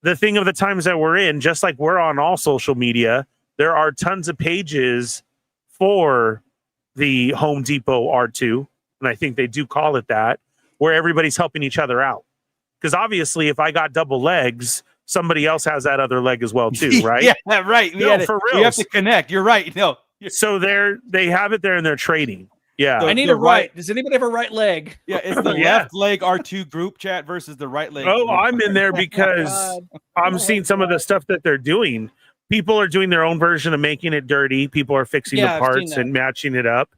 the thing of the times that we're in, just like we're on all social media, there are tons of pages for the Home Depot R2, and I think they do call it that, where everybody's helping each other out. Because obviously, if I got double legs, somebody else has that other leg as well too, right? Yeah, right. For real. We have to connect. You're right. No. So they have it there and they're trading. Yeah. I need a right. Does anybody have a right leg? Yeah, it's the left leg R2 group chat versus the right leg. Oh, I'm in there because I'm seeing some of the stuff that they're doing. People are doing their own version of making it dirty. People are fixing the parts and matching it up.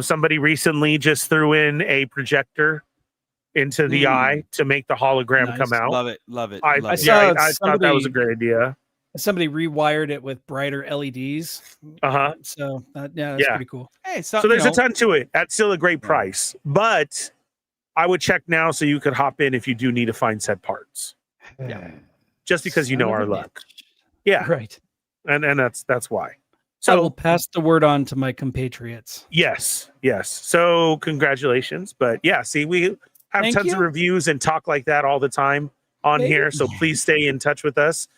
Somebody recently just threw in a projector into the eye to make the hologram come out. Love it. I thought that was a great idea. Somebody rewired it with brighter LEDs. So that's pretty cool. Hey, so there's a ton to it. At still a great price, but I would check now so you could hop in if you do need to find said parts. Yeah, just because you know our luck. Yeah, right. And that's why. I will pass the word on to my compatriots. Yes. So congratulations. But yeah, see, we have tons of reviews and talk like that all the time on here. So please stay in touch with us.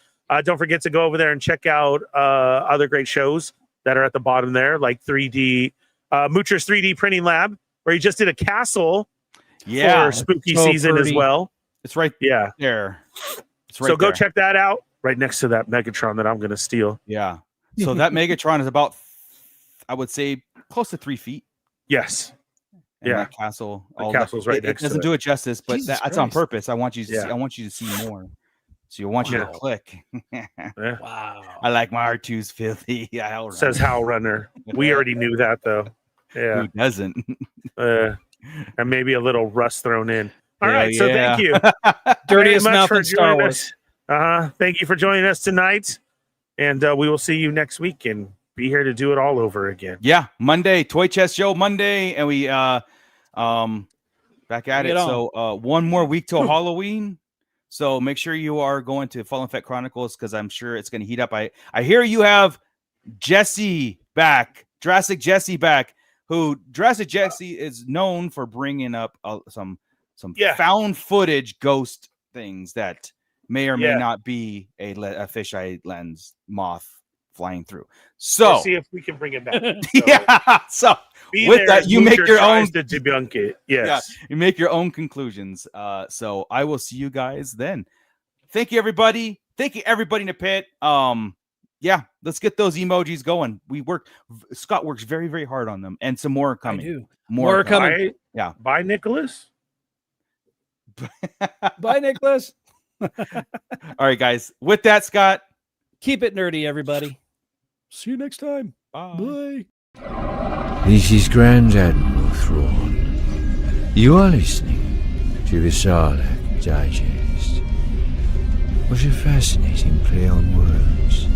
Don't forget to go over there and check out other great shows that are at the bottom there, like 3D, Moocher's 3D Printing Lab, where he just did a castle for spooky season as well. It's right there. It's right so go there. check that out right next to that Megatron that I'm going to steal. Yeah. So that Megatron is about, I would say, close to 3 feet. Yes. And that castle. The castle's right next to it. It doesn't do it justice, but that's on purpose. I want you to see. I want you to see more. So I want you to click. Wow. I like my R2's filthy. Says Hal Runner. We already knew that though. Yeah. Who doesn't? And maybe a little rust thrown in. All right. So thank you. Dirtiest mouth in Star Wars. Thank you for joining us tonight. And we will see you next week and be here to do it all over again. Yeah. Monday, Toy Chest Show Monday. And we back at it. So 1 more week till Halloween. So make sure you are going to Fallen Fett Chronicles because I'm sure it's going to heat up. I hear you have Jesse back, Jurassic Jesse back, who Jurassic Jesse is known for bringing up some found footage ghost things that may or may not be a fisheye lens moth flying through. So we'll see if we can bring it back. So with that, you make your own to debunk it. Yes. You make your own conclusions. So I will see you guys then. Thank you, everybody. Thank you, everybody in the pit. Let's get those emojis going. Scott works very, very hard on them, and some more are coming. I do. More are coming. Bye, Nicholas. Bye, Nicholas. All right, guys. With that, Scott, keep it nerdy, everybody. See you next time. Bye. This is Grand Admiral Thrawn. You are listening to the Sarlacc Digest. What a fascinating play on words.